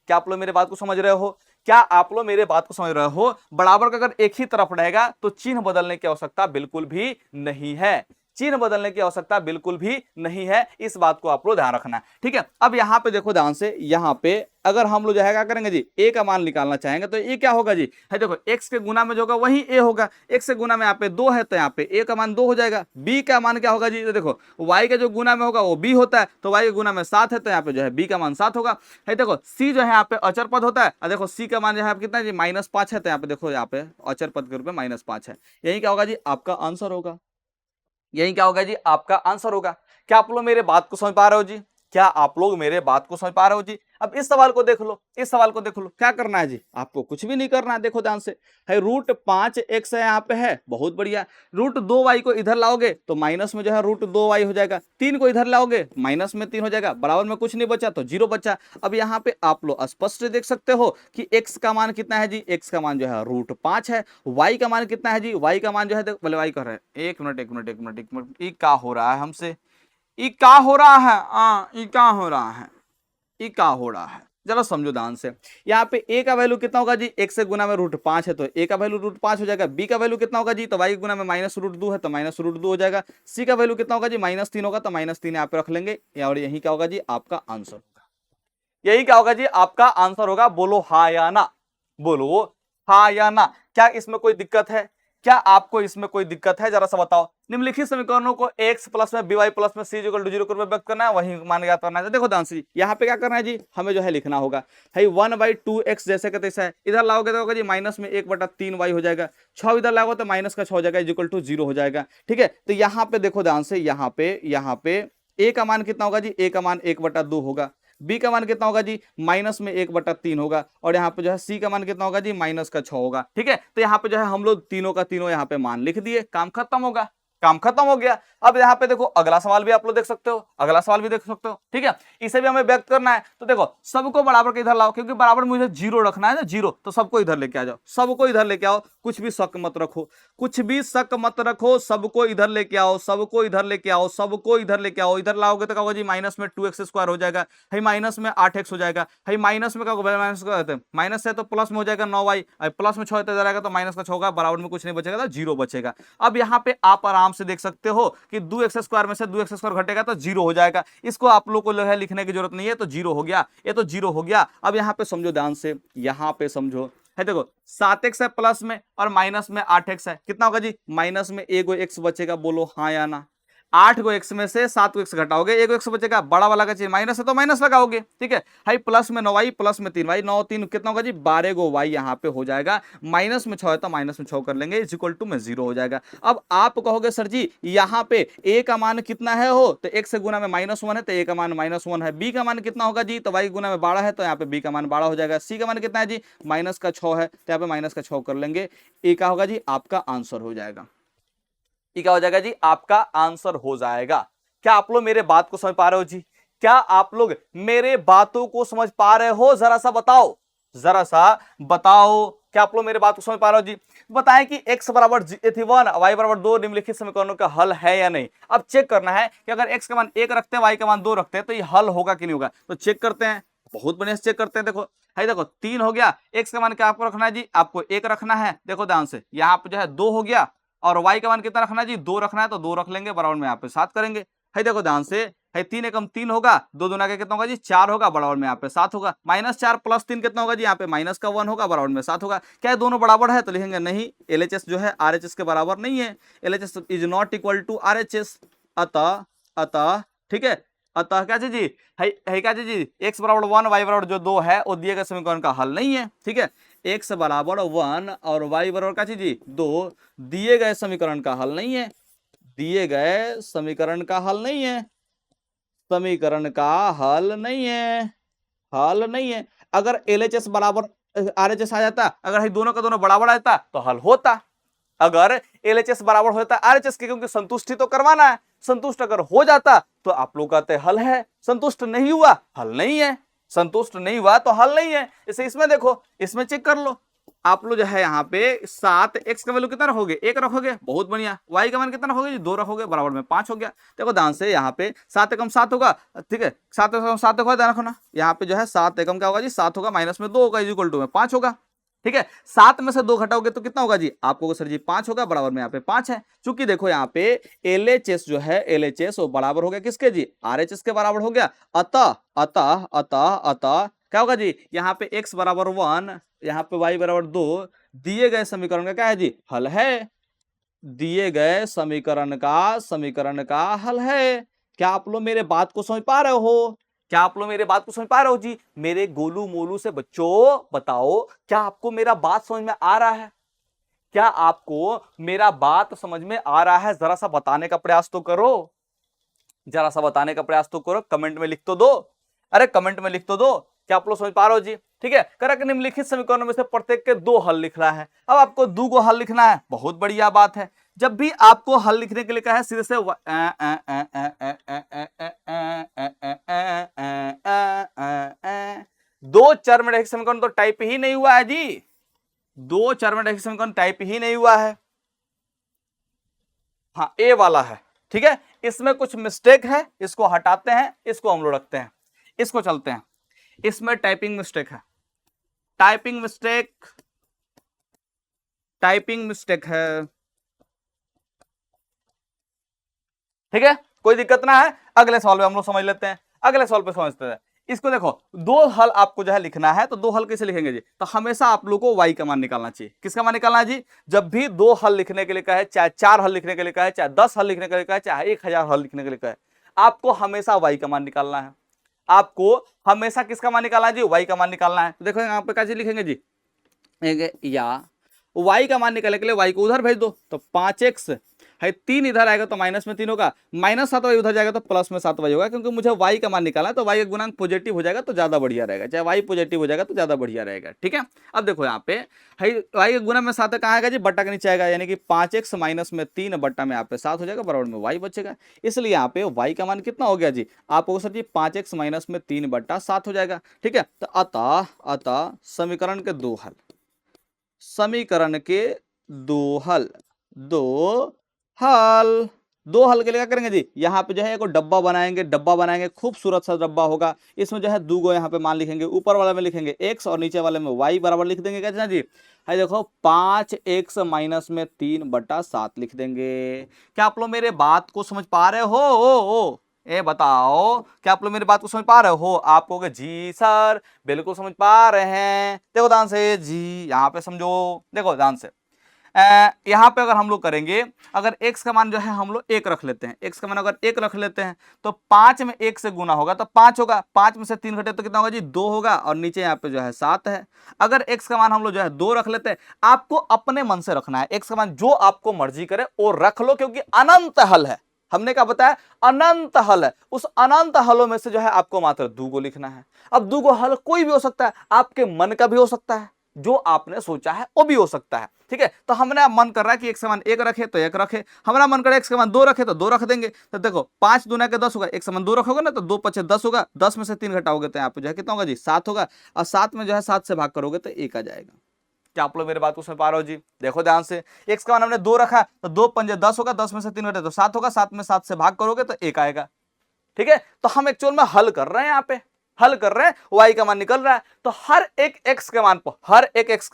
क्या आप लोग मेरे बात को समझ रहे हो? क्या आप लोग मेरे बात को समझ रहे हो? बराबर का अगर एक ही तरफ रहेगा तो चिन्ह बदलने की आवश्यकता बिल्कुल भी नहीं है, चिन्ह बदलने की आवश्यकता बिल्कुल भी नहीं है। इस बात को आप लोग ध्यान रखना है, ठीक है। अब यहाँ पे देखो ध्यान से, यहाँ पे अगर हम लोग जो है क्या करेंगे जी, a का मान निकालना चाहेंगे तो ये क्या होगा जी, है देखो x के गुना में जो होगा वही a होगा, x के गुना में यहाँ पे 2 है तो यहाँ पे a का मान 2 हो जाएगा। b का मान क्या होगा जी, तो देखो y के जो गुना में होगा वो b होता है, तो y के गुना में 7 है तो यहाँ पे जो है b का मान 7 होगा। है देखो c जो है यहाँ पे अचर पद होता है, और देखो c का मान जो है कितना जी -5 है, तो यहाँ पे देखो यहाँ पे अचर पद के रूप में -5 है। यही क्या होगा जी आपका आंसर होगा, यही क्या होगा जी आपका आंसर होगा। क्या आप लोग मेरे बात को समझ पा रहे हो जी? क्या आप लोग मेरे बात को समझ पा रहे हो जी? अब इस सवाल को देख लो, इस सवाल को देख लो, क्या करना है जी, आपको कुछ भी नहीं करना है। देखो ध्यान से, है √5x है यहाँ पे, है बहुत बढ़िया। √2y को इधर लाओगे तो माइनस में जो है √2y हो जाएगा, 3 को इधर लाओगे माइनस में 3 हो जाएगा, बराबर में कुछ नहीं बचा तो 0 बचा। अब यहाँ पे आप लोग स्पष्ट देख सकते हो कि x का मान कितना है जी, x का मान जो है √5 है। y का मान कितना है जी, y का मान जो है बोले y कर रहे हैं, एक मिनट, ये क्या हो रहा है हमसे, ये क्या हो रहा है, ये क्या हो रहा है, ये क्या हो रहा है, जरा समझो ध्यान से। यहाँ पे a का वैल्यू कितना होगा जी, x से गुना में √5 है तो a का वैल्यू √5 हो जाएगा। b का वैल्यू कितना होगा जी, तो y के गुना में -√2 है तो -√2 हो जाएगा। c का वैल्यू कितना होगा जी, -3 होगा तो -3 यहाँ पे रख लेंगे, और यही क्या होगा जी आपका आंसर होगा, यही क्या होगा जी आपका आंसर होगा। बोलो हाँ या ना, बोलो हाँ या ना। क्या इसमें कोई दिक्कत है? क्या आपको इसमें कोई दिक्कत है? जरा सा बताओ। निम्नलिखित समीकरणों को x प्लस में by प्लस में c इक्वल टू 0 के रूप में व्यक्त करना है, वही मान ज्ञात करना है। देखो ध्यान से, यहाँ पे क्या करना है जी, हमें जो है लिखना होगा है 1/2x जैसे का तैसा है, इधर लाओगे तो होगा जी -1/3y हो जाएगा, 6 इधर लाओगे तो -6 हो जाएगा, इक्वल टू 0 हो जाएगा, ठीक है। तो यहाँ पे देखो ध्यान से, यहाँ पे a का मान कितना होगा जी, a का मान 1/2 होगा, b का मान कितना होगा जी, -1/3 होगा, और यहाँ पे जो है c का मान कितना होगा जी, -6 होगा, ठीक है। तो यहाँ पे जो है हम लोग तीनों का तीनों यहाँ पे मान लिख दिए, काम खत्म होगा, काम खत्म हो गया। अब यहाँ पे देखो अगला सवाल भी आप लोग देख सकते हो, अगला सवाल भी देख सकते हो, ठीक है। इसे भी हमें व्यक्त करना है, तो देखो सबको बराबर के इधर लाओ, क्योंकि बराबर में मुझे 0 रखना है ना, 0, तो सबको इधर लेके आ जाओ, सबको इधर लेके आओ, कुछ भी शक मत रखो, कुछ भी शक मत रखो, सबको इधर लेके आओ, सबको इधर लेके आओ, सबको इधर लेके आओ। इधर लाओगे तो क्या होगा जी, माइनस में 2x² हो जाएगा, है माइनस में 8x हो जाएगा, है माइनस में क्या होगा, माइनस है तो प्लस में हो जाएगा 9y, प्लस में 6 इधर जाएगा तो -6 होगा, बराबर में कुछ नहीं बचेगा तो 0 बचेगा। अब यहाँ पे आप आराम से देख सकते हो कि 2x² में से 2x² घटेगा तो 0 हो जाएगा। इसको आप लोग को जो है लिखने की जरूरत नहीं है, तो 0 हो गया, ये तो 0 हो गया। अब यहाँ पे समझो ध्यान से, यहाँ पे समझो, है देखो 7x है प्लस में और माइनस में 8x है, कितना होगा जी, माइनस में एगो x बचेगा, बोलो हाँ या ना। 8 को x में से 7 को x घटाओगे, एगो x बचेगा, बड़ा वाला का चाहिए माइनस है तो माइनस लगाओगे, ठीक है। हाई प्लस में 9y प्लस में 3y, 9 3 कितना होगा जी, 12 गो y यहाँ पे हो जाएगा, माइनस में 6 है तो माइनस में 6 कर लेंगे, इज इक्वल टू में 0 हो जाएगा। अब आप कहोगे सर जी यहाँ पे a का मान कितना है हो, तो x से गुना में -1 है तो a का मान -1 है, b का मान कितना होगा जी, तो y गुना में 12 है तो यहाँ पे b का मान 12 हो जाएगा, c का मान कितना है जी, -6 है तो यहाँ पे -6 कर लेंगे, a का होगा जी आपका आंसर हो जाएगा, क्या हो जाएगा जी आपका आंसर हो जाएगा। क्या आप लोग मेरे बात को समझ पा रहे हो जी? क्या आप लोग मेरे बातों को समझ पा रहे हो? जरा सा बताओ, जरा सा बताओ, क्या आप लोग मेरे बात को समझ पा रहे हो जी? बताएं कि x बराबर 1 y बराबर 2 निम्नलिखित समीकरणों का हल है या नहीं। अब चेक करना है कि अगर x का मान 1 रखते हैं, y का मान 2 रखते हैं, तो ये हल होगा कि नहीं होगा। तो चेक करते हैं, बहुत बढ़िया से चेक करते हैं। देखो है, देखो 3 हो गया, x का मान क्या आपको रखना है जी, आपको 1 रखना है। देखो ध्यान से, यहाँ पे जो है 2 हो गया, और y का मान कितना रखना है जी, 2 रखना है, तो 2 रख लेंगे, बराबर में यहाँ पे 7 करेंगे। है देखो ध्यान से, है 3 एकम 3 होगा, 2 दूना के कितना होगा जी 4 होगा, बराबर में यहाँ पे 7 होगा। -4 + 3 कितना होगा जी, यहाँ पे माइनस का 1 होगा, बराबर में 7 होगा। क्या ये दोनों बराबर है? तो लिखेंगे नहीं, LHS जो है RHS के बराबर नहीं है, LHS is not equal to RHS। अतः अतः ठीक है, अतः क्या चीज जी है क्या चीज जी, x बराबर 1 y बराबर जो 2 है वो दिए गए समीकरण का हल नहीं है। ठीक है, x बराबर 1 और y बराबर क्या चीज जी 2 दिए गए समीकरण का हल नहीं है, दिए गए समीकरण का हल नहीं है, समीकरण का हल नहीं है, हल नहीं है। अगर LHS बराबर RHS आ जाता, अगर ये दोनों का दोनों बराबर आ जाता तो हल होता। अगर LHS बराबर होता RHS के, क्योंकि संतुष्टि तो करवाना है, संतुष्ट अगर हो जाता तो आप लोग कहते हल है, संतुष्ट नहीं हुआ हल नहीं है, संतुष्ट नहीं हुआ तो हल नहीं है। इसे इसमें देखो, इसमें चेक कर लो, आप लोग जो है यहाँ पे 7, x का वैल्यू कितना रखोगे 1 रखोगे, बहुत बढ़िया। y का मान कितना रखोगे जी 2 रखोगे, बराबर में 5 हो गया। देखो ध्यान से यहाँ पे 7 एकम 7 होगा, ठीक है 7 एकम 7 होगा, ध्यान रखो ना, यहाँ पे जो है 7 एकम क्या होगा जी 7 होगा, माइनस में 2 होगा, इज इक्वल टू में 5 होगा। ठीक है, 7 में से 2 घटाओगे तो कितना होगा जी, आपको सर जी 5 होगा, बराबर में यहाँ पे 5 है। चूंकि देखो यहाँ पे LHS जो है LHS वो बराबर हो गया किसके जी, RHS के बराबर हो गया। अतः अतः अतः अतः क्या होगा जी, यहाँ पे x बराबर 1, यहाँ पे y बराबर 2 दिए गए समीकरण का क्या है जी, हल है, दिए गए समीकरण का हल है। क्या आप लोग मेरे बात को समझ पा रहे हो? क्या आप लोग मेरे बात को समझ पा रहे हो जी? मेरे गोलू मोलू से बच्चों बताओ, क्या आपको मेरा बात समझ में आ रहा है? क्या आपको मेरा बात समझ में आ रहा है? जरा सा बताने का प्रयास तो करो, जरा सा बताने का प्रयास तो करो, कमेंट में लिख तो दो, अरे कमेंट में लिख तो दो। क्या आप लोग समझ पा रहे हो जी? ठीक है, करा कि निम्नलिखित समीकरणों में से प्रत्येक के 2 हल लिखना है। अब आपको 2 को हल लिखना है, बहुत बढ़िया बात है। जब भी आपको हल लिखने के लिए कहा है, सीधे से 2 चरमरैखिक समीकरण तो टाइप ही नहीं हुआ है जी, 2 चरमरैखिक समीकरण टाइप ही नहीं हुआ है। हाँ ए वाला है, ठीक है, इसमें कुछ मिस्टेक है, इसको हटाते हैं, इसको हम लोग रखते हैं, इसको चलते हैं। इसमें टाइपिंग मिस्टेक है, टाइपिंग मिस्टेक है, ठीक है, कोई दिक्कत ना है। अगले सवाल पे हम लोग समझ लेते हैं, अगले सवाल पे समझते हैं। इसको देखो, 2 हल आपको जो है लिखना है, तो 2 हल कैसे लिखेंगे जी, तो हमेशा आप लोगों को y का मान निकालना चाहिए। किसका मान निकालना है जी? जब भी 2 हल लिखने के लिए कहे, चाहे 4 हल लिखने के लिए कहे, चाहे 10 हल लिखने के लिए कहे, चाहे 1000 हल लिखने के लिए कहे, आपको हमेशा y का मान निकालना है। आपको हमेशा किसका मान निकालना है जी? y का मान निकालना है। तो देखो यहाँ पे क्या चीज लिखेंगे जी, या y का मान निकालने के लिए y को उधर भेज दो, तो 5x है 3 इधर आएगा तो माइनस में 3 होगा, -7y उधर जाएगा तो प्लस में 7y होगा, क्योंकि मुझे y का मान निकालना है, तो y का गुणांक पॉजिटिव हो जाएगा तो ज्यादा बढ़िया रहेगा, चाहे y पॉजिटिव हो जाएगा तो ज्यादा बढ़िया रहेगा। ठीक है, अब देखो यहाँ पे है y का गुणा में 7 कहाँ आएगा जी, बट्टा के नीचे आएगा, यानी कि 5x माइनस में 3 बट्टा में यहाँ पे 7 हो जाएगा, बराबर में y बचेगा। इसलिए यहाँ पे y का मान कितना हो गया जी, आपको सर जी 5x माइनस में 3 बट्टा 7 हो जाएगा। ठीक है, तो अतः समीकरण के 2 हल, समीकरण के 2 हल, 2 हल के लिए क्या करेंगे जी, यहाँ पे जो है एक डब्बा बनाएंगे, खूबसूरत सा डब्बा होगा, इसमें जो है 2 गो यहाँ पे मान लिखेंगे, ऊपर वाले में लिखेंगे x और नीचे वाले में y बराबर लिख देंगे। क्या जी है, देखो 5x माइनस में 3 बटा 7 लिख देंगे। क्या आप लोग मेरे बात को समझ पा रहे हो? ए बताओ, क्या आप लोग मेरी बात को समझ पा रहे हो? आप कहोगे जी सर बिल्कुल समझ पा रहे हैं। देखो ध्यान से जी, यहाँ पे समझो, देखो ध्यान से, यहाँ पे अगर हम लोग करेंगे, अगर x का मान जो है हम लोग 1 रख लेते हैं, x का मान अगर 1 रख लेते हैं तो 5 में 1 से गुना होगा तो 5 होगा, 5 में से 3 घटे तो कितना होगा जी 2 होगा, और नीचे यहाँ पे जो है 7 है। अगर x का मान हम लोग जो है 2 रख लेते हैं, आपको अपने मन से रखना है, x का मान जो आपको मर्जी करे वो रख लो, क्योंकि अनंत हल है, हमने क्या बताया अनंत हल है, उस अनंत हलों में से जो है आपको मात्र 2 गो लिखना है। अब 2 गो हल कोई भी हो सकता है, आपके मन का भी हो सकता है, जो आपने सोचा है वो भी हो सकता है। ठीक है, तो हमने मन कर रहा है कि x का मान 1 रखे तो 1 रखे, हमारा मन कर रहा है x का मान 2 रखे तो 2 रख देंगे। तो देखो 5 दूना के 10 होगा, x का मान 2 रखोगे ना तो 2 पचे 10 होगा, 10 में से 3 घटाओगे तो यहाँ पे जो है कितना होगा जी 7 होगा, और 7 में जो है 7 से भाग करोगे तो 1 आ जाएगा। क्या आप लोग मेरे बात को समझ पा रहे हो जी? देखो ध्यान से, x का मान हमने 2 रखा तो 2 पंजे 10 होगा, 10 में से 3 घटे तो 7 होगा, 7 में 7 से भाग करोगे तो 1 आएगा। ठीक है, तो हम एक्चुअल में हल कर रहे हैं यहाँ पे, हल कर रहे हैं, y का मान निकल रहा है। तो हर एक x के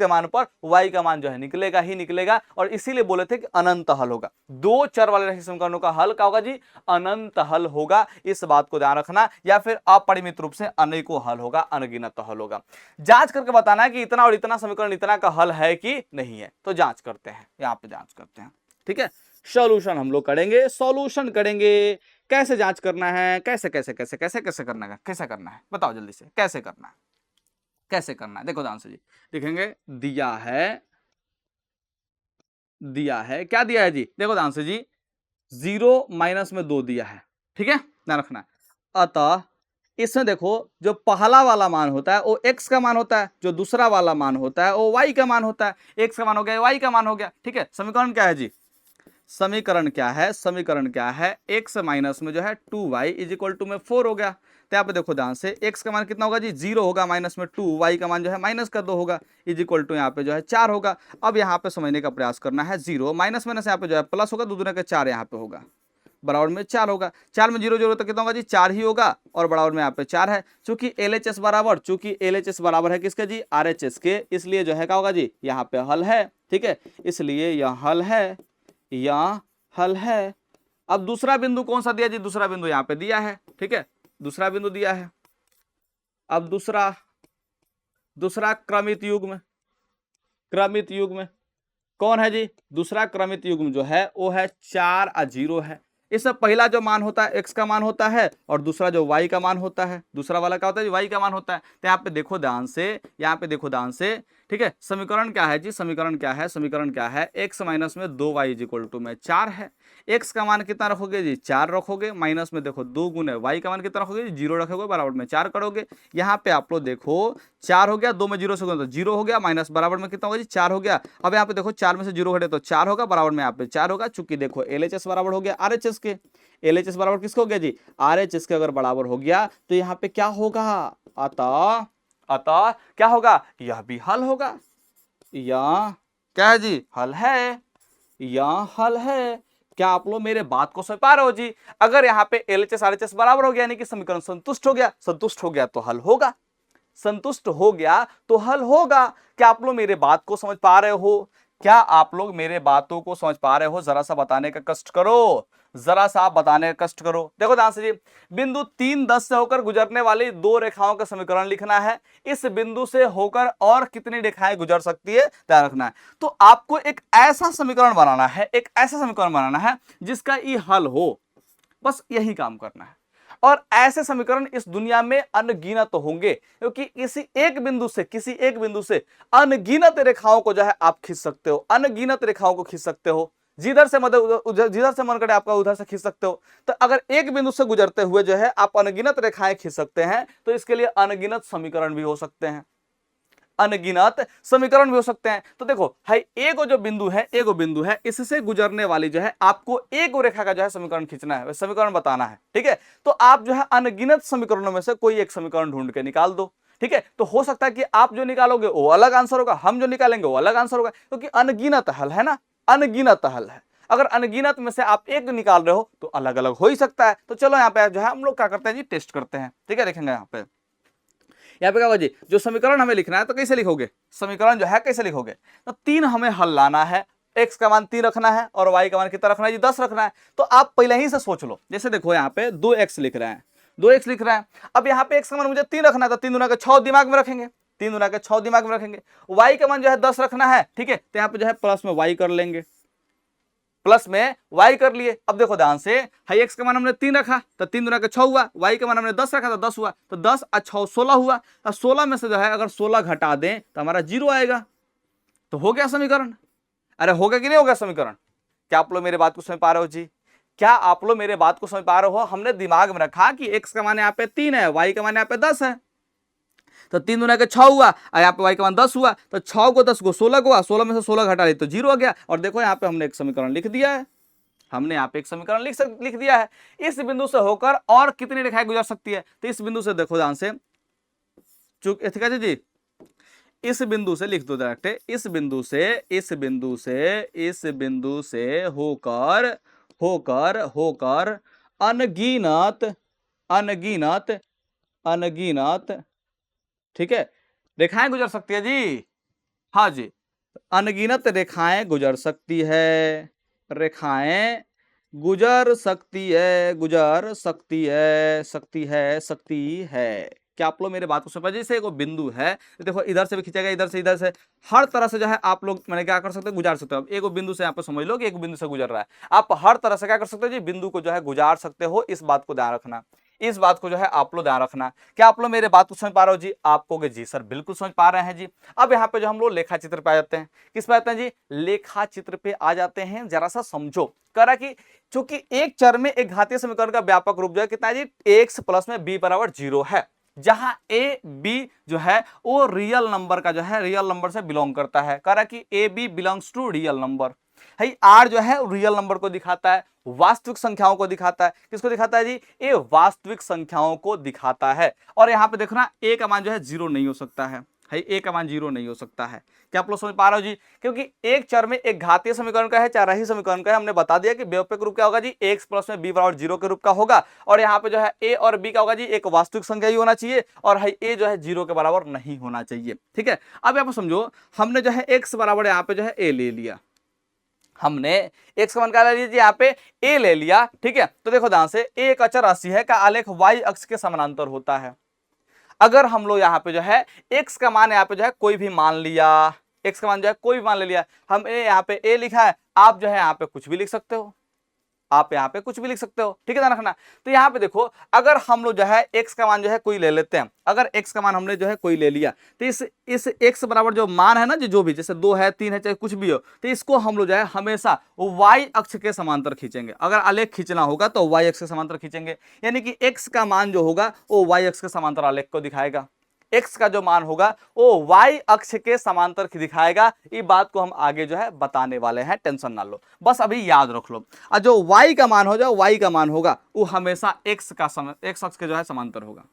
मान पर y का मान जो है निकलेगा ही निकलेगा, और इसीलिए बोले थे कि अनंत हल होगा। दो चर वाले रैखिक समीकरणों का हल क्या होगा जी? अनंत हल होगा। इस बात को ध्यान रखना, या फिर अपरिमित रूप से अनेकों हल होगा, अनगिनत हल होगा। जांच करके बताना है कि इतना और इतना समीकरण इतना का हल है कि नहीं है। तो जांच करते हैं, यहां पे जांच करते हैं, ठीक है। सॉल्यूशन हम लोग करेंगे, सॉल्यूशन करेंगे। कैसे जांच करना है, कैसे कैसे कैसे कैसे कैसे करना है, कैसे करना है बताओ जल्दी से, कैसे करना है, कैसे करना है। देखो ध्यान से जी, लिखेंगे दिया है क्या दिया है जी, देखो ध्यान से जी, 0 माइनस में 2 दिया है, ठीक है, ध्यान रखना है। अतः इसमें देखो, जो पहला वाला मान होता है वो x का मान होता है, जो दूसरा वाला मान होता है वो y का मान होता है। x का मान हो गया, y का मान हो गया, ठीक है। समीकरण क्या है जी? समीकरण क्या है? समीकरण क्या है? x माइनस में जो है 2y इज इक्वल टू में 4 हो गया। तो यहाँ पे देखो ध्यान से, x का मान कितना होगा जी? 0 होगा, माइनस में 2, y का मान जो है माइनस का 2 होगा, इज इक्वल टू यहाँ पे जो है 4 होगा। अब यहाँ पे समझने का प्रयास करना है, 0 माइनस माइनस यहाँ पे जो है प्लस होगा, 2 दूना के 4 यहाँ पे होगा, बराबर में 4 होगा। 4 में 0 0 तो कितना होगा जी? 4 ही होगा, और बराबर में यहाँ पे 4 है। चूंकि LHS बराबर है किसके जी? RHS के, इसलिए जो है क्या होगा जी? यहाँ पे हल है, ठीक है, इसलिए यह हल है, यह हल है। अब दूसरा बिंदु कौन सा दिया जी? दूसरा बिंदु यहाँ पे दिया है, ठीक है, दूसरा बिंदु दिया है। अब दूसरा क्रमित युग्म कौन है जी? दूसरा क्रमित युग्म जो है वो है 4 और 0 है। इससे पहला जो मान होता है x का मान होता है, और दूसरा जो y का मान होता है, दूसरा वाला क्या होता है? y का मान होता है। तो यहाँ पे देखो ध्यान से, यहाँ पे देखो ध्यान से, ठीक है। समीकरण क्या है जी? समीकरण क्या है? समीकरण क्या है? x माइनस में 2y इज इक्वल टू में 4 है। x का मान कितना रखोगे जी? 4 रखोगे, माइनस में देखो 2 गुने y का मान कितना रखोगे जी? 0 रखोगे, बराबर में 4 करोगे। यहाँ पे आप लोग देखो 4 हो गया, 2 में 0 से गुना तो 0 हो गया, माइनस बराबर में कितना होगा जी? 4 हो गया। अब यहाँ पे देखो 4 में से 0 घटे तो 4 होगा, बराबर में यहाँ पे 4 होगा। चूंकि देखो LHS बराबर हो गया RHS के, LHS बराबर किसको हो गया जी? RHS के अगर बराबर हो गया तो यहाँ पे क्या होगा? अतः क्या होगा? यह भी हल होगा। यह क्या है जी? हल है, यह हल है। क्या आप लोग मेरे बात को समझ पा रहे हो जी? अगर यहाँ पे LHS RHS बराबर हो गया, यानी कि समीकरण संतुष्ट हो गया, संतुष्ट हो गया तो हल होगा, संतुष्ट हो गया तो हल होगा। क्या आप लोग मेरे बात को समझ पा रहे हो? क्या आप लोग मेरे बातों को समझ पा रहे हो? जरा सा बताने का कष्ट करो, जरा सा आप बताने का कष्ट करो। देखो ध्यान से जी, बिंदु 3 10 से होकर गुजरने वाली दो रेखाओं का समीकरण लिखना है। इस बिंदु से होकर और कितनी रेखाएं गुजर सकती है, ध्यान रखना है। तो आपको एक ऐसा समीकरण बनाना है, एक ऐसा समीकरण बनाना है जिसका ये हल हो, बस यही काम करना है। और ऐसे समीकरण इस दुनिया में अनगिनत होंगे, क्योंकि किसी एक बिंदु से अनगिनत रेखाओं को जो है आप खींच सकते हो, अनगिनत रेखाओं को खींच सकते हो। जिधर से मन करे आपका उधर से खींच सकते हो। तो अगर एक बिंदु से गुजरते हुए जो है आप अनगिनत रेखाएं खींच सकते हैं, तो इसके लिए अनगिनत समीकरण भी हो सकते हैं, अनगिनत समीकरण भी हो सकते हैं। तो देखो है एगो जो बिंदु है, इससे गुजरने वाली जो है आपको एक रेखा का जो है समीकरण खींचना है, समीकरण बताना है, ठीक है। तो आप जो है अनगिनत समीकरणों में से कोई एक समीकरण ढूंढ के निकाल दो, ठीक है। तो हो सकता है कि आप जो निकालोगे वो अलग आंसर होगा, हम जो निकालेंगे वो अलग आंसर होगा, क्योंकि अनगिनत हल है ना, अनगिनत हल है। अगर अनगिनत में से आप एक निकाल रहे हो तो अलग अलग हो ही सकता है। तो चलो यहाँ पे जो है हम लोग क्या करते हैं जी, टेस्ट करते हैं, ठीक है। देखेंगे यहाँ पे क्या होगा जी, जो समीकरण हमें लिखना है तो कैसे लिखोगे? समीकरण जो है कैसे लिखोगे? तो 3 हमें हल लाना है, x का मान 3 रखना है और y का मान कितना रखना है जी? 10 रखना है। तो आप पहले ही से सोच लो, जैसे देखो यहाँ पे 2x लिख रहे हैं, 2x लिख रहे हैं। अब यहाँ पे x का मान मुझे 3 रखना है, तो 3 दूना के 6 दिमाग में रखेंगे, 3 दूना के 6 दिमाग में रखेंगे। y का मान जो है 10 रखना है, ठीक है। तो यहाँ पे जो है प्लस में y कर लेंगे, प्लस में y कर लिए। अब देखो ध्यान से, हाई x का मान हमने 3 रखा तो 3 दूना के 6 हुआ, y का मान हमने 10 रखा तो 10 हुआ, तो 10 और 6 16 हुआ। और 16 में से जो है अगर 16 घटा दें तो हमारा 0 आएगा। तो हो गया समीकरण। अरे होगा कि नहीं होगा समीकरण? क्या आप लोग मेरे बात को समझ पा रहे हो जी? क्या आप लोग मेरे बात को समझ पा रहे हो? हमने दिमाग में रखा कि x का मान यहाँ पे 3 है, y का मान यहाँ पे 10 है, तो 3 दूना के 6 हुआ और यहाँ पे y का मान 10 हुआ, तो 6 को 10 को 16 को हुआ, 16 में से 16 घटा ली तो 0 हो गया। और देखो यहाँ पे हमने एक समीकरण लिख दिया है, हमने यहाँ पे एक समीकरण लिख दिया है। इस बिंदु से होकर और कितनी रेखाएं गुजर सकती है? तो इस बिंदु से देखो ध्यान से, ठीक है जी, इस बिंदु से लिख दो डायरेक्ट, इस बिंदु से होकर अनगिनत अनगिनत, ठीक है, रेखाएं गुजर सकती है जी। हाँ जी, अनगिनत रेखाएं गुजर सकती है, रेखाएं गुजर सकती है, गुजर सकती है, सकती है, सकती है। क्या आप लोग मेरे बात को समझ पाए? जैसे एक बिंदु है, तो देखो इधर से भी खींचेगा, इधर से हर तरह से जो है आप लोग मैंने क्या कर सकते हैं, गुजार सकते हो। अब एक बिंदु से यहाँ पे समझ लो कि एक बिंदु से गुजर रहा है, आप हर तरह से क्या कर सकते हो जी, बिंदु को जो है गुजार सकते हो। इस बात को ध्यान रखना, इस बात को जो है आप लोग ध्यान रखना। क्या आप लोग मेरे बात को समझ पा रहे हो जी? आप कहोगे जी सर बिल्कुल समझ पा रहे हैं जी। अब यहाँ पे जो हम लोग लेखा चित्र पे आ जाते हैं, किस पे आते हैं जी? लेखा चित्र पे आ जाते हैं। जरा सा समझो, करा कि चूंकि एक चर में एक घातीय समीकरण का व्यापक रूप जो है कितना है जी? एक्स प्लस में बी बराबर 0 है, जहां ए बी जो है वो रियल नंबर का जो है रियल नंबर से बिलोंग करता है। करा कि A B belongs to real number. है आर जो है रियल नंबर को दिखाता है, वास्तविक संख्याओं को दिखाता है। किसको दिखाता है जी? ए वास्तविक संख्याओं को दिखाता है। और यहां पे देखना ए का मान जो है 0 नहीं हो सकता है, ए का मान 0 नहीं हो सकता है। क्या आप लोग समझ पा रहे हो जी? क्योंकि एक चर में एक घातीय समीकरण का है, चाराही समीकरण का है। हमने बता दिया कि व्यापक रूप क्या होगा जी? एक्स प्लस में बी बराबर 0 के रूप का होगा। और यहाँ पे जो है ए और बी का होगा जी? एक वास्तविक संख्या ही होना चाहिए, और है ए जो है 0 के बराबर नहीं होना चाहिए। ठीक है, अब यहाँ पे समझो, हमने जो है एक्स बराबर यहाँ पे जो है ए ले लिया, हमने एक्स का मान क्या ले लीजिए यहाँ पे ए ले लिया। ठीक है, तो देखो ध्यान से, ए एक अचर राशि है का आलेख वाई अक्ष के समानांतर होता है। अगर हम लोग यहाँ पे जो है x का मान यहाँ पे जो है कोई भी मान लिया, x का मान जो है कोई भी मान ले लिया, हम यहाँ पे a लिखा है, आप जो है यहाँ पे कुछ भी लिख सकते हो, आप यहाँ पे कुछ भी लिख सकते हो। ठीक है, ध्यान रखना। तो यहाँ पे देखो, अगर हम लोग जो है x का मान जो है कोई ले लेते हैं, अगर x का मान हमने जो है कोई ले लिया, तो इस x बराबर जो मान है ना, जो भी जैसे 2 है 3 है चाहे कुछ भी हो, तो इसको हम लोग जो है हमेशा y अक्ष के समांतर खींचेंगे। अगर आलेख खींचना होगा तो y अक्ष के समांतर खींचेंगे, यानी कि x का मान जो होगा वो y अक्ष के समांतर आलेख को दिखाएगा। x का जो मान होगा वो y अक्ष के समांतर दिखाएगा। ये बात को हम आगे जो है बताने वाले हैं, टेंशन ना लो, बस अभी याद रख लो। और जो y का मान हो जाए, y का मान होगा वो हमेशा x अक्ष के जो है समांतर होगा।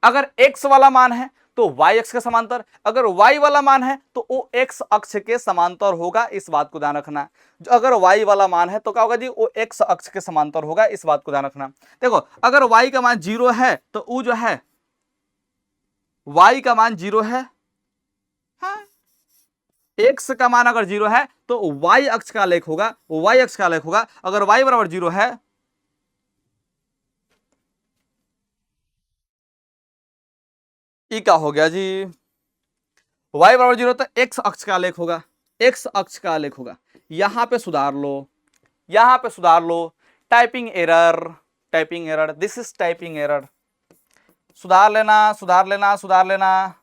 अगर x वाला मान है तो y अक्ष के समांतर, अगर y वाला मान है तो वो x अक्ष के समांतर होगा। इस बात को ध्यान रखना। जो अगर y वाला मान है तो क्या होगा जी? वो x अक्ष के समांतर होगा। इस बात को ध्यान रखना। देखो, अगर y का मान 0 है तो वो जो है y का मान 0 है, हाँ? x का मान अगर 0 है तो y अक्ष का आलेख होगा, y अक्ष का आलेख होगा। अगर y बराबर 0 है, ये क्या हो गया जी? y बराबर 0 तो x अक्ष का आलेख होगा, x अक्ष का आलेख होगा। यहां पे सुधार लो, यहां पे सुधार लो। Typing error, typing error, this is typing error. सुधार लेना, सुधार लेना, सुधार लेना,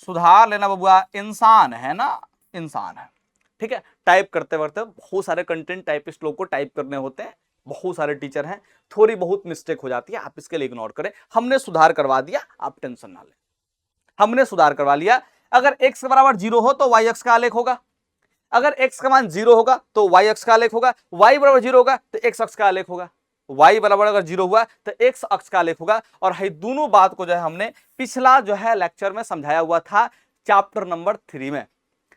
सुधार लेना बबुआ। इंसान है ना, इंसान है। ठीक है, टाइप करते वक्त बहुत सारे कंटेंट टाइपिस्ट लोग को टाइप करने होते हैं, बहुत सारे टीचर हैं, थोड़ी बहुत मिस्टेक हो जाती है, आप इसके लिए इग्नोर करें। हमने सुधार करवा दिया, आप टेंशन ना लें, हमने सुधार करवा लिया। अगर x के बराबर 0 हो तो y अक्ष का आलेख होगा, अगर x का मान 0 होगा तो y अक्ष का आलेख होगा, y बराबर 0 होगा तो x अक्ष का आलेख होगा, y बराबर अगर 0 हुआ तो x अक्ष का आलेख होगा। और है दोनों बात को जो है हमने पिछला जो है लेक्चर में समझाया हुआ था, चैप्टर नंबर 3 में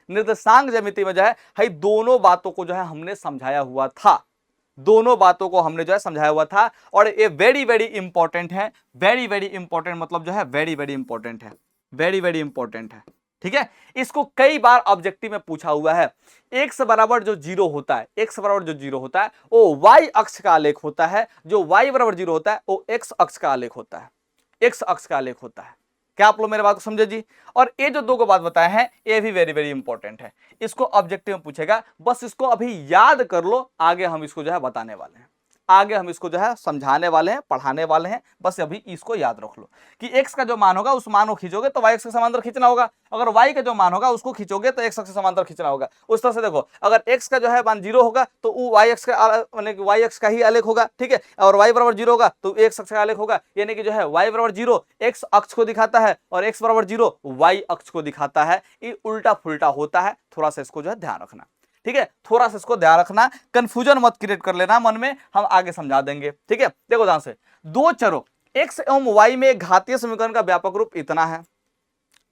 निर्देशांक ज्यामिति में जो है दोनों बातों को जो है हमने समझाया हुआ था, दोनों बातों को हमने जो है समझाया हुआ था। और ये वेरी वेरी इंपॉर्टेंट है, वेरी वेरी इंपॉर्टेंट मतलब जो है वेरी वेरी इंपॉर्टेंट है, वेरी वेरी इंपॉर्टेंट है। ठीक है, इसको कई बार ऑब्जेक्टिव में पूछा हुआ है। x बराबर जो 0 होता है, x बराबर जो 0 होता है वो y अक्ष का आलेख होता है, जो y बराबर 0 होता है वो x अक्ष का आलेख होता है, x अक्ष का आलेख होता है। क्या आप लोग मेरे बात को समझे जी? और ये जो दो को बात बताए हैं ये भी वेरी वेरी इंपॉर्टेंट है, इसको ऑब्जेक्टिव में पूछेगा, बस इसको अभी याद कर लो। आगे हम इसको जो है बताने वाले हैं, आगे हम इसको जो है समझाने वाले हैं, पढ़ाने वाले हैं, बस अभी इसको याद रख लो कि x का जो मान होगा उस मान को खींचोगे तो y अक्ष के समांतर खींचना होगा, अगर y का जो मान होगा उसको खींचोगे तो x अक्ष के समांतर खींचना होगा। उस तरह से देखो, अगर x का जो है मान 0 होगा तो वो y अक्ष का माने y अक्ष का ही आलेख होगा। ठीक है, और y बराबर 0 होगा तो x अक्ष का आलेख होगा, यानी कि जो है y बराबर 0 x अक्ष को दिखाता है और x बराबर 0 y अक्ष को दिखाता है। ये उल्टा फुल्टा होता है, थोड़ा सा इसको जो है ध्यान रखना। ठीक है, थोड़ा सा इसको ध्यान रखना, कंफ्यूजन मत क्रिएट कर लेना मन में, हम आगे समझा देंगे। ठीक है, देखो ध्यान से, दो चरों x एवं y में घातीय समीकरण का व्यापक रूप इतना है,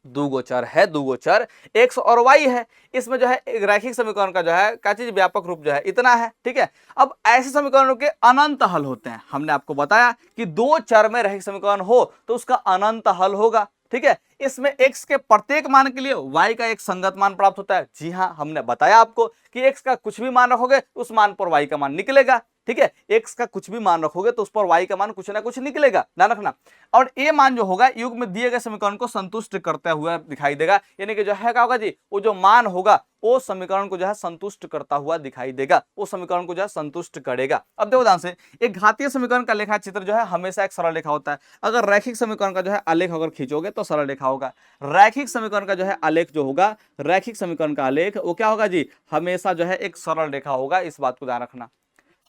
दो गोचर है, दो गोचर एक्स और वाई है। इसमें जो है एक रैखिक समीकरण का जो है क्या चीज व्यापक रूप जो है इतना है, ठीक है। अब ऐसे समीकरणों के अनंत हल होते हैं। हमने आपको बताया कि दो चर में रैखिक समीकरण हो तो उसका अनंत हल होगा, ठीक है। इसमें x के प्रत्येक मान के लिए y का एक संगत मान प्राप्त होता है। जी हाँ, हमने बताया आपको कि x का कुछ भी मान रखोगे उस मान पर y का मान निकलेगा, ठीक है। x का कुछ भी मान रखोगे तो उस पर y का मान कुछ ना कुछ निकलेगा, ध्यान रखना। और ये मान जो होगा युग में दिए गए समीकरण को संतुष्ट करता हुआ दिखाई देगा, यानी कि जो है क्या होगा जी, वो जो मान होगा वो समीकरण को जो है संतुष्ट करता हुआ दिखाई देगा, वो समीकरण को जो है संतुष्ट करेगा। अब देखो ध्यान से, एक घातीय समीकरण का लेखा चित्र जो है हमेशा एक सरल रेखा होता है। अगर रैखिक समीकरण का जो है आलेख अगर खींचोगे तो सरल रेखा होगा। रैखिक समीकरण का जो है आलेख जो होगा, रैखिक समीकरण का आलेख वो क्या होगा जी, हमेशा जो है एक सरल रेखा होगा। इस बात को ध्यान रखना,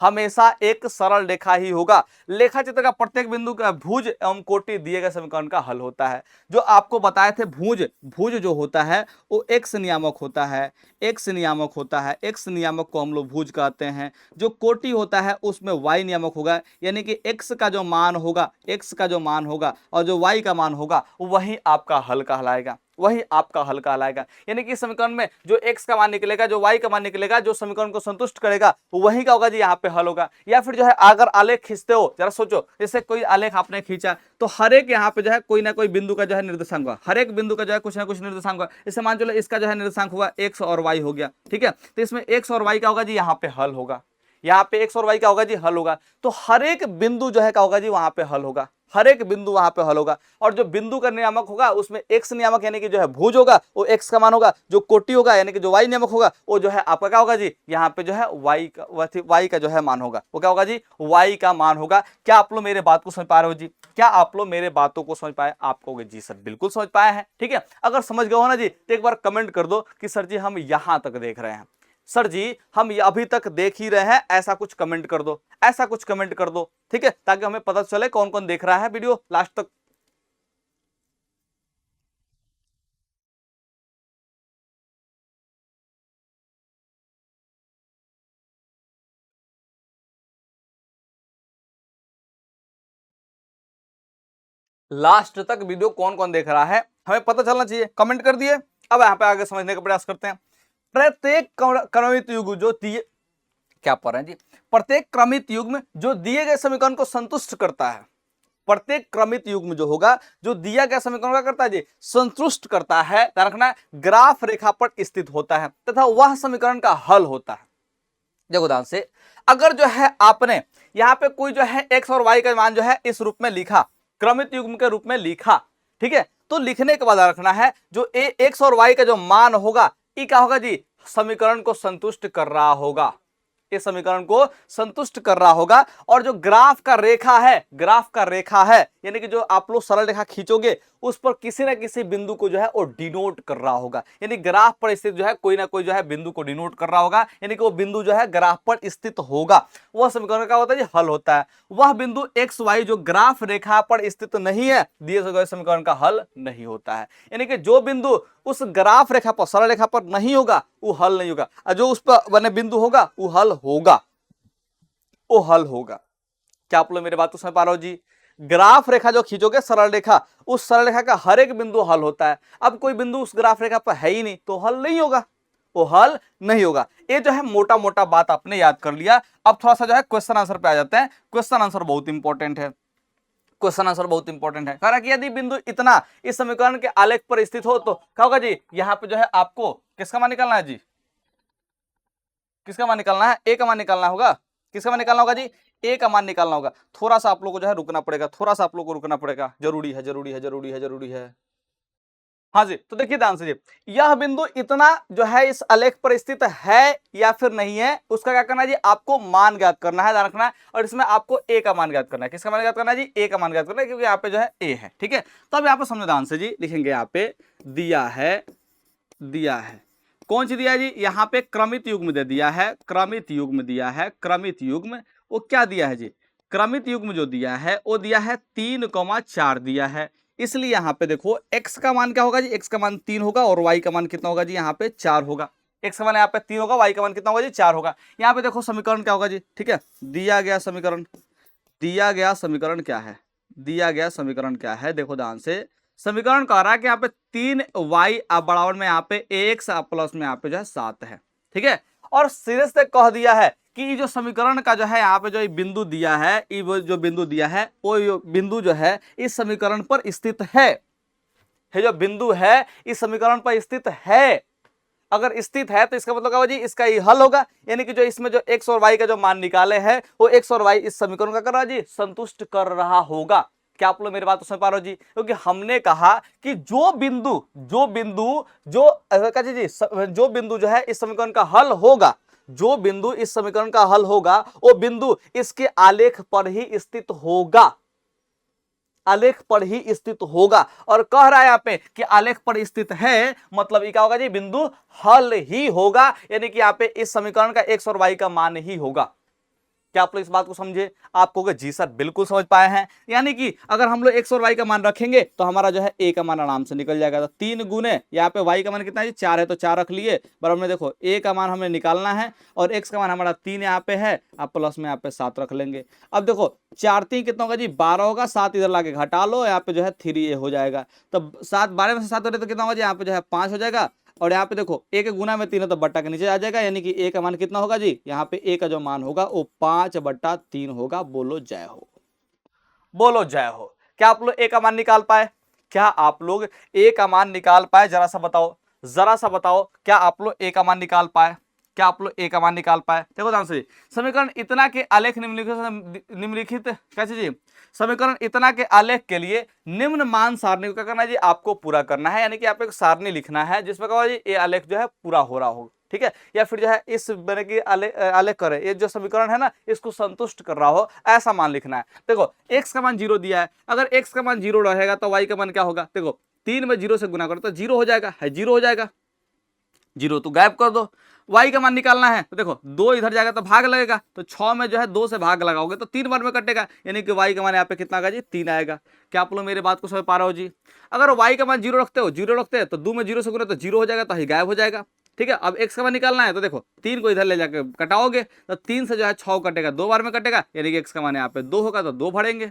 हमेशा एक सरल रेखा ही होगा। लेखा चित्र का प्रत्येक बिंदु का भुज एवं कोटि दिए गए समीकरण का हल होता है। जो आपको बताए थे भुज, भुज जो होता है वो एक्स नियामक होता है, एक्स नियामक होता है, एक्स नियामक को हम लोग भुज कहते हैं। जो कोटि होता है उसमें वाई नियामक होगा, यानी कि एक्स का जो मान होगा, एक्स का जो मान होगा और जो वाई का मान होगा वही आपका हल कहलाएगा, वही आपका हल कहलाएगा। यानी कि समीकरण में जो x का मान निकलेगा, जो y का मान निकलेगा, जो समीकरण को संतुष्ट करेगा वही का होगा जी यहाँ पे हल होगा। या फिर जो है अगर आलेख खींचते हो, जरा सोचो, जैसे कोई आलेख आपने खींचा तो हर एक यहाँ पे जो है कोई ना कोई बिंदु का जो है निर्देशांक हुआ, हर एक बिंदु का जो है कुछ ना कुछ निर्देशांक हुआ। इसे मान चलो इसका जो है निर्देशांक हुआ x और y हो गया, ठीक है। तो इसमें x और y का होगा जी यहाँ पे हल होगा, यहाँ पे x और y का होगा जी हल होगा। तो हर एक बिंदु जो है क्या होगा जी वहां पे हल होगा, हर एक बिंदु वहां पे हल होगा। और जो बिंदु का नियामक होगा उसमें x नियामक यानी कि जो है भुज होगा वो x का मान होगा, जो कोटि होगा यानी कि जो y नियामक होगा वो जो है आपका क्या होगा जी, यहाँ पे जो है y का जो है मान होगा, वो क्या होगा जी, y का मान होगा। क्या आप लोग मेरे बात को समझ पा रहे हो जी? क्या आप लोग मेरे बातों को समझ पाए? आप कहोगे जी सर बिल्कुल समझ पाए हैं, ठीक है। अगर समझ गए हो ना जी तो एक बार कमेंट कर दो कि सर जी हम यहां तक देख रहे हैं, सर जी हम अभी तक देख ही रहे हैं, ऐसा कुछ कमेंट कर दो, ऐसा कुछ कमेंट कर दो, ठीक है, ताकि हमें पता चले कौन कौन देख रहा है वीडियो लास्ट तक। लास्ट तक वीडियो कौन कौन देख रहा है हमें पता चलना चाहिए, कमेंट कर दिए। अब यहां पे आगे समझने का प्रयास करते हैं। प्रत्येक क्रमित युग जो दिए, क्या पढ़ रहे हैं जी, प्रत्येक क्रमित युग में जो दिए गए समीकरण को संतुष्ट करता है, प्रत्येक क्रमित युग में जो होगा जो दिया गया समीकरण का करता है जी संतुष्ट करता है, ध्यान रखना, ग्राफ रेखा पर स्थित होता है तथा वह समीकरण का हल होता है। देखो ध्यान से, अगर जो है आपने यहाँ पे कोई जो है x और y का मान जो है इस रूप में लिखा, क्रमित युग्म के रूप में लिखा, ठीक है, तो लिखने के बाद रखना है जो x और y का जो मान होगा ये क्या होगा जी, समीकरण को संतुष्ट कर रहा होगा, इस समीकरण को संतुष्ट कर रहा होगा। और जो ग्राफ का रेखा है, ग्राफ का रेखा है यानी कि जो आप लोग सरल रेखा खींचोगे उस पर किसी ना किसी बिंदु को जो है वो डिनोट कर रहा होगा, यानी ग्राफ पर स्थित जो है कोई ना कोई जो है बिंदु को डिनोट कर रहा होगा, यानी कि वो बिंदु जो है ग्राफ पर स्थित होगा, वह समीकरण का होता है जी हल होता है। वह बिंदु एक्स वाई जो ग्राफ रेखा पर स्थित नहीं है, दिए गए समीकरण का हल नहीं होता है। यानी कि जो बिंदु उस ग्राफ रेखा पर, सरल रेखा पर नहीं होगा वो हल नहीं होगा, और जो उस पर बने बिंदु होगा वो हल होगा, वो हल होगा। क्या आप लोग मेरे बात को समझ पा रहे हो जी? ग्राफ रेखा जो खींचोगे सरल रेखा, उस सरल रेखा का हर एक बिंदु हल होता है। अब कोई बिंदु उस ग्राफ रेखा पर है ही नहीं तो हल नहीं होगा, वो हल नहीं होगा। ये जो है मोटा मोटा बात आपने याद कर लिया। अब थोड़ा सा जो है क्वेश्चन आंसर पे आ जाते हैं। क्वेश्चन आंसर बहुत इंपॉर्टेंट है, क्वेश्चन आंसर बहुत इंपॉर्टेंट है। कह कि यदि बिंदु इतना इस समीकरण के आलेख पर स्थित हो तो क्या होगा जी, यहाँ पे जो है आपको किसका मान निकालना है जी, किसका मान निकालना है, ए का मान निकालना होगा। किसका मान निकालना होगा जी, ए का मान निकालना होगा। थोड़ा सा आप लोग को जो है रुकना पड़ेगा, थोड़ा सा आप लोग को रुकना पड़ेगा, जरूरी है जरूरी है जरूरी है जरूरी है। हाँ जी, तो देखिए ध्यान से जी, यह बिंदु इतना जो है इस आलेख पर स्थित है या फिर नहीं है, उसका क्या करना है जी, आपको मान ज्ञात करना है, ध्यान रखना है। और इसमें आपको ए का मान ज्ञात करना है। किसका मान ज्ञात करना है जी, ए का मान ज्ञात करना है, क्योंकि यहाँ पे जो है ए है, ठीक है। तो अब यहाँ पे समझो ध्यान से जी, लिखेंगे यहाँ पे दिया है, दिया है, कौन सी दिया है जी, यहाँ पे क्रमित युग्म दे दिया है, क्रमित युग्म दिया है, क्रमित युग्म, वो क्या दिया है जी, क्रमित युग्म जो दिया है वो दिया है 3,4 दिया है। इसलिए यहाँ पे देखो x का मान क्या होगा जी, x का मान 3 होगा और y का मान कितना होगा जी, यहाँ पे 4 होगा। x का मान यहाँ पे 3 होगा, y का मान कितना होगा जी, 4 होगा। यहाँ पे देखो समीकरण क्या होगा जी, ठीक है, दिया गया समीकरण, दिया गया समीकरण क्या है, दिया गया समीकरण क्या है, देखो ध्यान से, समीकरण कह रहा है कि यहाँ पे 3y बराबर में यहाँ पे x प्लस में यहाँ पे जो है 7 है, ठीक है। और सीधे से कह दिया है कि ये जो समीकरण का जो है यहाँ पे जो ये बिंदु दिया है, ये जो बिंदु दिया है वो बिंदु जो है इस समीकरण पर स्थित है। ये जो बिंदु है इस समीकरण पर स्थित है। अगर स्थित है तो इसका मतलब क्या होगा जी, इसका ये हल होगा, यानी कि जो इसमें जो x और y का जो मान निकाले हैं वो x और y इस समीकरण का कर रहा है जी, संतुष्ट कर रहा होगा। क्या आप लोग मेरी बात समझ पा रहे हो जी? क्योंकि हमने कहा कि जो बिंदु जो है इस समीकरण का हल होगा, जो बिंदु इस समीकरण का हल होगा वो बिंदु इसके आलेख पर ही स्थित होगा, आलेख पर ही स्थित होगा। और कह रहा है यहां पे कि आलेख पर स्थित है, मतलब क्या होगा जी, बिंदु हल ही होगा, यानी कि यहां पे इस समीकरण का x और y का मान ही होगा। क्या आप लोग इस बात को समझे? आप कहोगे जी सर बिल्कुल समझ पाए हैं। यानी कि अगर हम लोग x और y का मान रखेंगे तो हमारा जो है a का मान आराम से निकल जाएगा। तो 3 गुने यहाँ पे y का मान कितना है जी, 4 है तो 4 रख लिए, बराबर में देखो a का मान हमें निकालना है और x का मान हमारा 3 यहाँ पे है, आप प्लस में यहाँ पे 7 रख लेंगे। अब देखो 4 3 कितना होगा जी, 12 होगा, 7 इधर लाके घटा लो, यहाँ पे जो है 3a हो जाएगा। तो 12 में से 7 हो रहे तो कितना होगा जी, यहाँ पे जो है 5 हो जाएगा। और यहाँ पे देखो a के गुना में 3 है तो बट्टा के नीचे आ जाएगा, यानी कि a का मान कितना होगा जी, यहाँ पे a का जो मान होगा वो 5/3 होगा। बोलो जय हो, बोलो जय हो। क्या आप लोग a का मान निकाल पाए? क्या आप लोग a का मान निकाल पाए? जरा सा बताओ, जरा सा बताओ, क्या आप लोग a का मान निकाल पाए? क्या आप लोग a का मान निकाल पाए? देखो ध्यान से, समीकरण इतना के आलेख निम्नलिखित कैसे जी, समीकरण इतना के आलेख के लिए निम्न मान सारणी को क्या करना है जी, आपको पूरा करना है। यानी कि आप एक सारणी लिखना है जिसमें कहा जी ये आलेख जो है पूरा हो रहा हो, ठीक है, या फिर जो है इस बने की आलेख करे, ये जो समीकरण है ना इसको संतुष्ट कर रहा हो, ऐसा मान लिखना है। देखो x का मान 0 दिया है, अगर x का मान 0 रहेगा तो y का मान क्या होगा, देखो 3 में 0 से गुना करो तो 0 हो जाएगा, है 0 हो जाएगा, 0 तो गायब कर दो। y का मान निकालना है तो देखो 2 इधर जाएगा तो भाग लगेगा, तो 6 में जो है 2 से भाग लगाओगे तो 3 बार में कटेगा, यानी कि y का मान यहाँ पे कितना आएगा जी, 3 आएगा। क्या आप लोग मेरे बात को समझ पा रहे हो जी? अगर y का मान 0 रखते हो, 0 रखते हैं तो 2 में 0 से गुना तो 0 हो जाएगा, तो ही गायब हो जाएगा, ठीक है। अब x का मान निकालना है तो देखो 3 को इधर ले जाके कटाओगे तो 3 से जो है 6 कटेगा, 2 बार में कटेगा, यानी कि x का मान यहाँ पे 2 होगा तो 2 भरेंगे,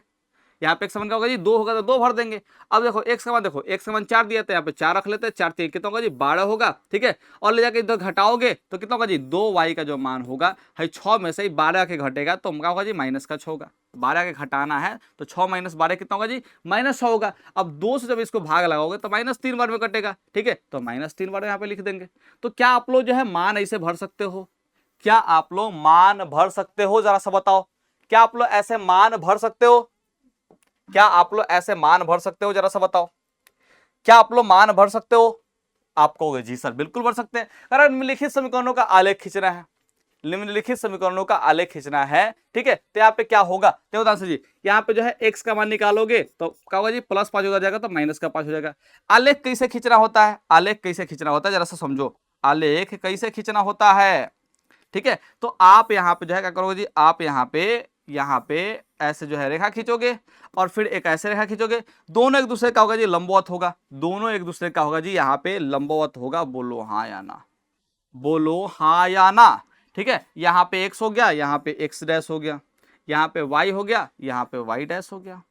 यहाँ पे x का मान क्या होगा जी, 2 होगा तो 2 भर देंगे। अब देखो x का मान, देखो x का मान 4 दिया था, यहाँ पे 4 रख लेते हैं, 4 3 कितना होगा जी, 12 होगा, ठीक है। और ले जाके इधर घटाओगे तो कितना होगा जी, 2y का जो मान होगा है 6 में से ही 12 के घटेगा तो क्या होगा जी, -6 होगा। 12 के घटाना है तो 6 - 12 कितना होगा जी, -6 होगा। अब 2 से जब इसको भाग लगाओगे तो -3 बार में कटेगा, ठीक है, तो -3 बार यहाँ पे लिख देंगे। तो क्या आप लोग जो है मान ऐसे भर सकते हो? क्या आप लोग मान भर सकते हो? जरा सा बताओ, क्या आप लोग ऐसे मान भर सकते हो? क्या आप लोग ऐसे मान भर सकते हो? जरा सा बताओ, क्या आप लोग मान भर सकते हो? आप कहोगे जी सर बिल्कुल भर सकते हैं। कारण निम्नलिखित समीकरणों का आलेख खींचना है, निम्नलिखित समीकरणों का आलेख खींचना है, ठीक है। तो यहाँ पे क्या होगा, देखो दांशु जी, यहाँ पे जो है x का मान निकालोगे तो क्या होगा जी, +5 हो जाएगा तो -5 हो जाएगा। आलेख कैसे खींचना होता है? आलेख कैसे खींचना होता है जरा सा समझो, आलेख कैसे खींचना होता है, ठीक है। तो आप यहाँ पे जो है क्या करोगे जी, आप यहाँ पे ऐसे जो है रेखा खींचोगे और फिर एक ऐसे रेखा खींचोगे, दोनों एक दूसरे का होगा जी लंबवत होगा, दोनों एक दूसरे का होगा जी यहाँ पे लंबवत होगा। बोलो हाँ या ना, बोलो हाँ या ना, ठीक है। यहाँ पे x हो गया, यहाँ पे x डैश हो गया, यहाँ पे y हो गया, यहाँ पे y डैश हो गया,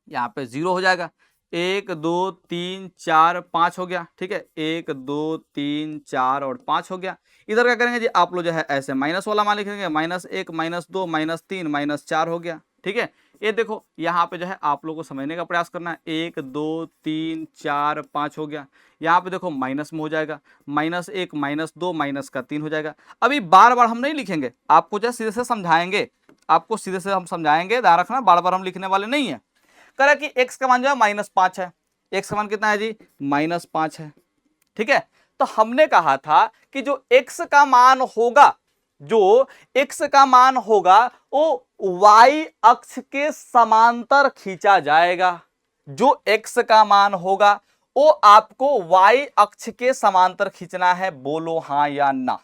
यहाँ पे 0 हो जाएगा। 1 2 3 4 5 हो गया, ठीक है, 1 2 3 4 और 5 हो गया। इधर क्या करेंगे जी, आप लोग जो है ऐसे माइनस वाला मान लिखेंगे, -1 -2 -3 -4 हो गया, ठीक है। ये देखो यहाँ पे जो है आप लोगों को समझने का प्रयास करना है, 1 2 3 4 5 हो गया। यहाँ पे देखो माइनस में हो जाएगा, -1 -2 -3 हो जाएगा। अभी बार बार हम नहीं लिखेंगे, आपको जो है सीधे से समझाएंगे, आपको सीधे से हम समझाएंगे, ध्यान रखना बार बार हम लिखने वाले नहीं है। कह कि x का मान जो है -5 है, x का मान कितना है जी, -5 है, ठीक है। तो हमने कहा था कि जो x का मान होगा, जो x का मान होगा वो y अक्ष के समांतर खींचा जाएगा, जो x का मान होगा वो आपको y अक्ष के समांतर खींचना है। बोलो हाँ या ना,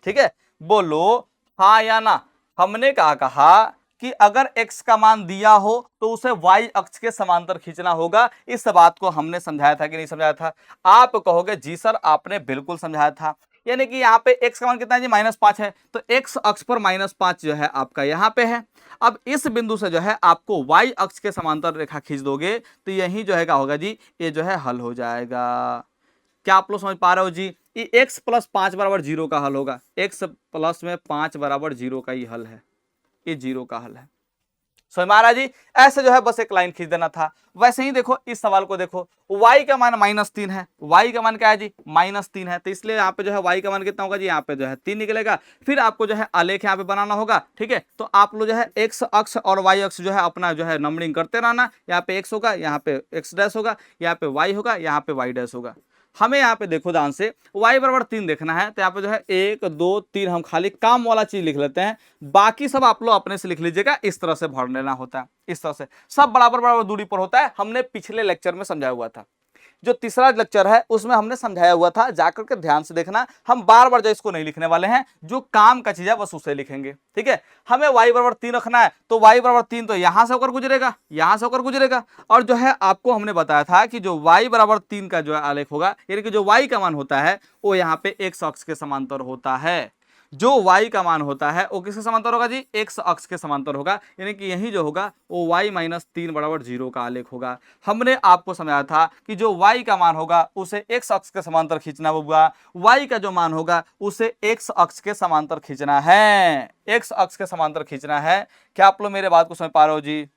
ठीक है, बोलो हाँ या ना। हमने कहा कि अगर x का मान दिया हो तो उसे y अक्ष के समांतर खींचना होगा। इस बात को हमने समझाया था कि नहीं समझाया था? आप कहोगे जी सर आपने बिल्कुल समझाया था। यानी कि यहाँ पे x का मान कितना है जी -5 है, तो x अक्ष पर -5 जो है आपका यहाँ पे है। अब इस बिंदु से जो है आपको y अक्ष के समांतर रेखा खींच दोगे तो यही जो है क्या होगा जी, ये जो है हल हो जाएगा। क्या आप लोग समझ पा रहे हो जी? ये x + 5 = 0 का हल होगा, x + में 5 = 0 का ही हल है, ये 0 का हल है। समझ में आ रहा है जी? ऐसे जो है बस एक लाइन खींच देना था। वैसे ही देखो इस सवाल को देखो, y का मान -3 है, y का मान क्या है जी -3 है, तो इसलिए यहाँ पे जो है y का मान कितना होगा जी, यहाँ पे जो है 3 निकलेगा। फिर आपको जो है आलेख यहाँ पे बनाना होगा, ठीक है। तो आप लोग जो है x अक्ष और y अक्ष जो है अपना जो है नंबरिंग करते रहना। यहाँ पे x होगा, यहाँ पे x डैश होगा, यहाँ पे y होगा, यहाँ पे y डैश होगा। हमें यहाँ पे देखो ध्यान से y = 3 देखना है, तो यहाँ पे जो है 1 2 3 हम खाली काम वाला चीज लिख लेते हैं, बाकी सब आप लोग अपने से लिख लीजिएगा। इस तरह से भर लेना होता है, इस तरह से सब बराबर बराबर दूरी पर होता है। हमने पिछले लेक्चर में समझाया हुआ था, जो तीसरा लेक्चर है उसमें हमने समझाया हुआ था, जाकर के ध्यान से देखना। हम बार बार जो इसको नहीं लिखने वाले हैं, जो काम का चीज है बस उसे लिखेंगे, ठीक है। हमें y = 3 रखना है, तो y = 3 तो यहां से होकर गुजरेगा, यहां से होकर गुजरेगा। और जो है आपको हमने बताया था कि जो y = 3 का जो है आलेख होगा, यानी कि जो y का मान होता है वो यहाँ पे x अक्ष के समांतर होता है। जो y का मान होता है वो किसके समांतर होगा जी, x अक्ष के समांतर होगा, यानी कि यही जो होगा वो y - 3 = 0 का आलेख होगा। हमने आपको समझाया था कि जो y का मान होगा उसे x अक्ष के समांतर खींचना होगा, y का जो मान होगा उसे x अक्ष के समांतर खींचना है, x अक्ष के समांतर खींचना है। क्या आप लोग मेरे बात को समझ पा रहे हो जी?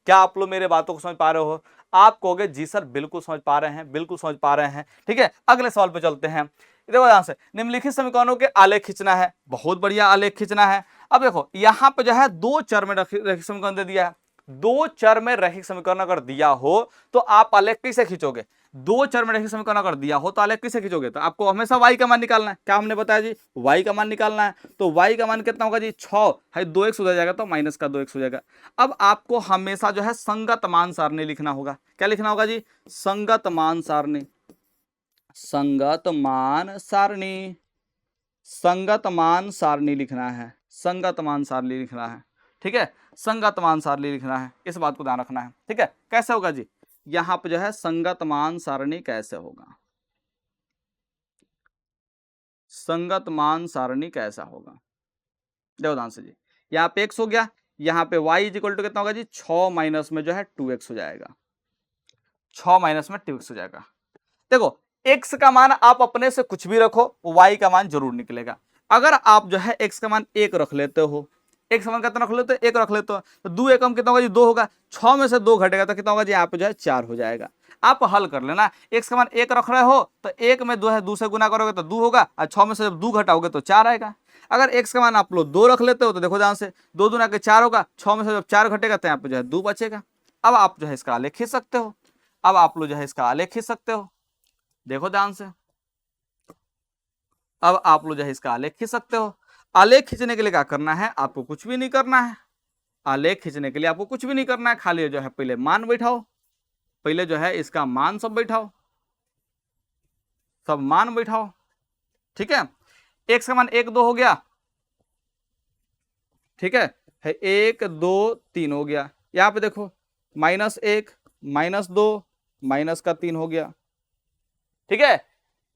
क्या आप लोग मेरे बातों को समझ पा रहे हो? आप कहोगे जी सर बिल्कुल समझ पा रहे हैं, बिल्कुल समझ पा रहे हैं, ठीक है। अगले सवाल पे चलते हैं। देखो ध्यान से, निम्नलिखित समीकरणों के आलेख खींचना है, बहुत बढ़िया आलेख खींचना है। अब देखो यहाँ पे जो है दो चर में रैखिक समीकरण दे दिया है, दो चर में रैखिक समीकरण अगर दिया हो तो आप आलेख कैसे खींचोगे? दो चर में रैखिक समीकरण अगर दिया हो तो आलेख कैसे खींचोगे? तो आपको हमेशा y का मान निकालना है। क्या हमने बताया जी, y का मान निकालना है। तो y का मान कितना होगा जी, 6 है, 2x उधर जाएगा तो माइनस का 2x हो जाएगा। अब आपको हमेशा जो है संगत मान सारणी लिखना होगा। क्या लिखना होगा जी, संगत मान सारणी, संगत मान सारणी, संगत मान सारणी लिखना है, संगत मान सारणी लिखना है, ठीक है। संगत मान सारणी लिखना है, इस बात को ध्यान रखना है, ठीक है। कैसे होगा जी, यहां पे जो है संगत मान सारणी कैसे होगा, संगत मान सारणी कैसा होगा? देखो ध्यान से जी, यहाँ पे x हो गया, यहाँ पे y = कितना होगा जी, 6 माइनस में जो है 2x हो जाएगा, 6 माइनस में 2x हो जाएगा। देखो x का मान आप अपने से कुछ भी रखो, y का मान जरूर निकलेगा। अगर आप जो है x का मान 1 रख लेते हो, x का मान कितना रख लेते हो, 1 रख लेते हो, तो 2 एकम कितना होगा जी, 2 होगा। 6 में से 2 घटेगा तो कितना होगा जी, यहाँ पे जो है 4 हो जाएगा। आप हल कर लेना, x का मान 1 रख रहे हो तो 1 में 2 है, 2 से गुना करोगे तो 2 होगा, और 6 में से जब 2 घटाओगे तो 4 आएगा। अगर x का मान आप लोग 2 रख लेते हो तो देखो ध्यान से, 2 दूना के 4 होगा, 6 में से जब 4 घटेगा तो यहाँ पे जो है 2 बचेगा। अब आप जो है इसका आलेख खींच सकते हो, अब आप लोग जो है इसका आलेख खींच सकते हो। देखो ध्यान से, अब आप लोग जो है इसका आलेख खींच सकते हो। आलेख खींचने के लिए क्या करना है, आपको कुछ भी नहीं करना है। आलेख खींचने के लिए आपको कुछ भी नहीं करना है, खाली जो है पहले मान बैठाओ, पहले जो है इसका मान सब बैठाओ, सब मान बैठाओ, ठीक है। x का मान 1 2 हो गया, ठीक है 1 2 3 हो गया। यहाँ पे देखो -1 -2 -3 हो गया, ठीक है।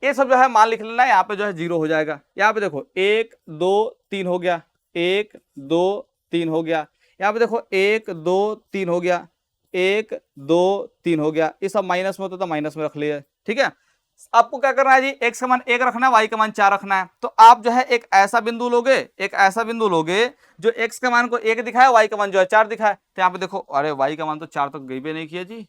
ये सब जो है मान लिख लेना है, यहाँ पे जो है 0 हो जाएगा। यहाँ पे देखो 1 2 3 हो गया, 1 2 3 हो गया। यहाँ पे देखो 1 2 3 हो गया, 1 2 3 हो गया। ये सब माइनस में होता तो माइनस में रख लिए, ठीक है। आपको क्या करना है जी, x का मान 1 रखना है, y का मान 4 रखना है। तो आप जो है एक ऐसा बिंदु लोगे, एक ऐसा बिंदु लोगे जो x का मान को 1 दिखाए, y का मान जो है 4 दिखाए। तो यहाँ पे देखो, अरे y का मान तो 4 तक गई भी नहीं किया जी।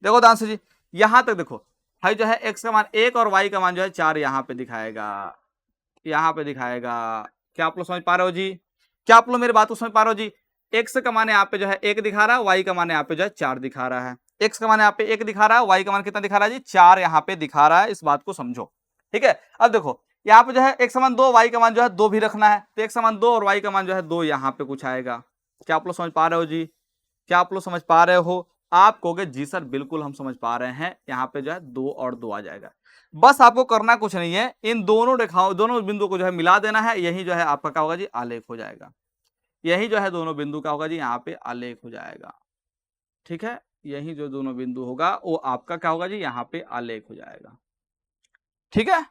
देखो ध्यान से जी, यहां तक देखो भाई जो है x का मान 1 और y का मान जो है 4 यहाँ पे दिखाएगा, यहाँ पे दिखाएगा। क्या आप लोग समझ पा रहे हो जी? क्या आप लोग मेरी बात को समझ पा रहे हो जी? x का मान यहाँ पे जो है 1 दिखा रहा है, y का मान यहाँ पे जो है 4 दिखा रहा है। x का मान यहाँ पे 1 दिखा रहा है, y का मान कितना दिखा रहा है जी, 4 यहाँ पे दिखा रहा है। इस बात को समझो, ठीक है। अब देखो यहाँ पे जो है x का मान 2, y का मान जो है 2 भी रखना है, तो x का मान 2 और y का मान जो है 2 यहाँ पे कुछ आएगा। क्या आप लोग समझ पा रहे हो जी? क्या आप लोग समझ पा रहे हो? आप कहोगे जी सर बिल्कुल हम समझ पा रहे हैं, यहाँ पे जो है 2 और 2 आ जाएगा। बस आपको करना कुछ नहीं है, इन दोनों रेखाओं, दोनों बिंदुओं को जो है मिला देना है, यही जो है आपका क्या होगा जी, आलेख हो जाएगा। यही जो है दोनों बिंदु का होगा जी, यहाँ पे आलेख हो जाएगा, ठीक है। यही जो दोनों बिंदु होगा वो आपका क्या होगा जी, यहाँ पे आलेख हो जाएगा, ठीक है।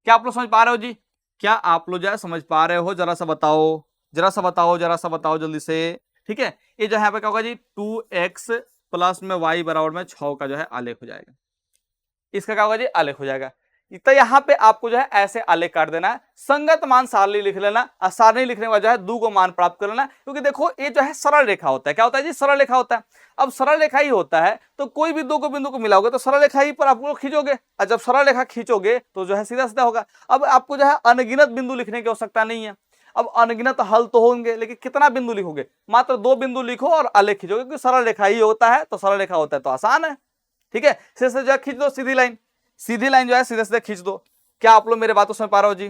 क्या आप लोग समझ पा रहे हो जी? क्या आप लोग जो है समझ पा रहे हो? जरा सा बताओ, जरा सा बताओ, जरा सा बताओ जल्दी से। ठीक है, ये जो है यहाँ पे क्या होगा जी, 2x प्लस में y बराबर में 6 का जो है आलेख हो जाएगा। इसका क्या होगा जी, आलेख हो जाएगा। तो यहाँ पे आपको जो है ऐसे आलेख काट देना है, संगत मान सारणी लिख लेना, और सारणी लिखने के बाद जो है दो को मान प्राप्त कर लेना, क्योंकि देखो ये जो है सरल रेखा होता है। क्या होता है जी, सरल रेखा होता है। अब सरल रेखा ही होता है तो कोई भी दो को बिंदु को मिलाओगे तो सरल रेखा ही पर आप लोग खींचोगे, और जब सरल रेखा खींचोगे तो जो है सीधा सीधा होगा। अब आपको जो है अनगिनत बिंदु लिखने की आवश्यकता नहीं है। अब अनगिनत हल तो होंगे, लेकिन कितना बिंदु लिखोगे, मात्र 2 बिंदु लिखो और आलेख खींचोगे, क्योंकि सरल रेखा ही होता है, तो सरल रेखा होता है तो आसान है। ठीक है, सीधे जो है खींच दो सीधी लाइन, सीधी लाइन जो है सीधे सीधे खींच दो। क्या आप लोग मेरे बात को समझ पा रहे हो जी?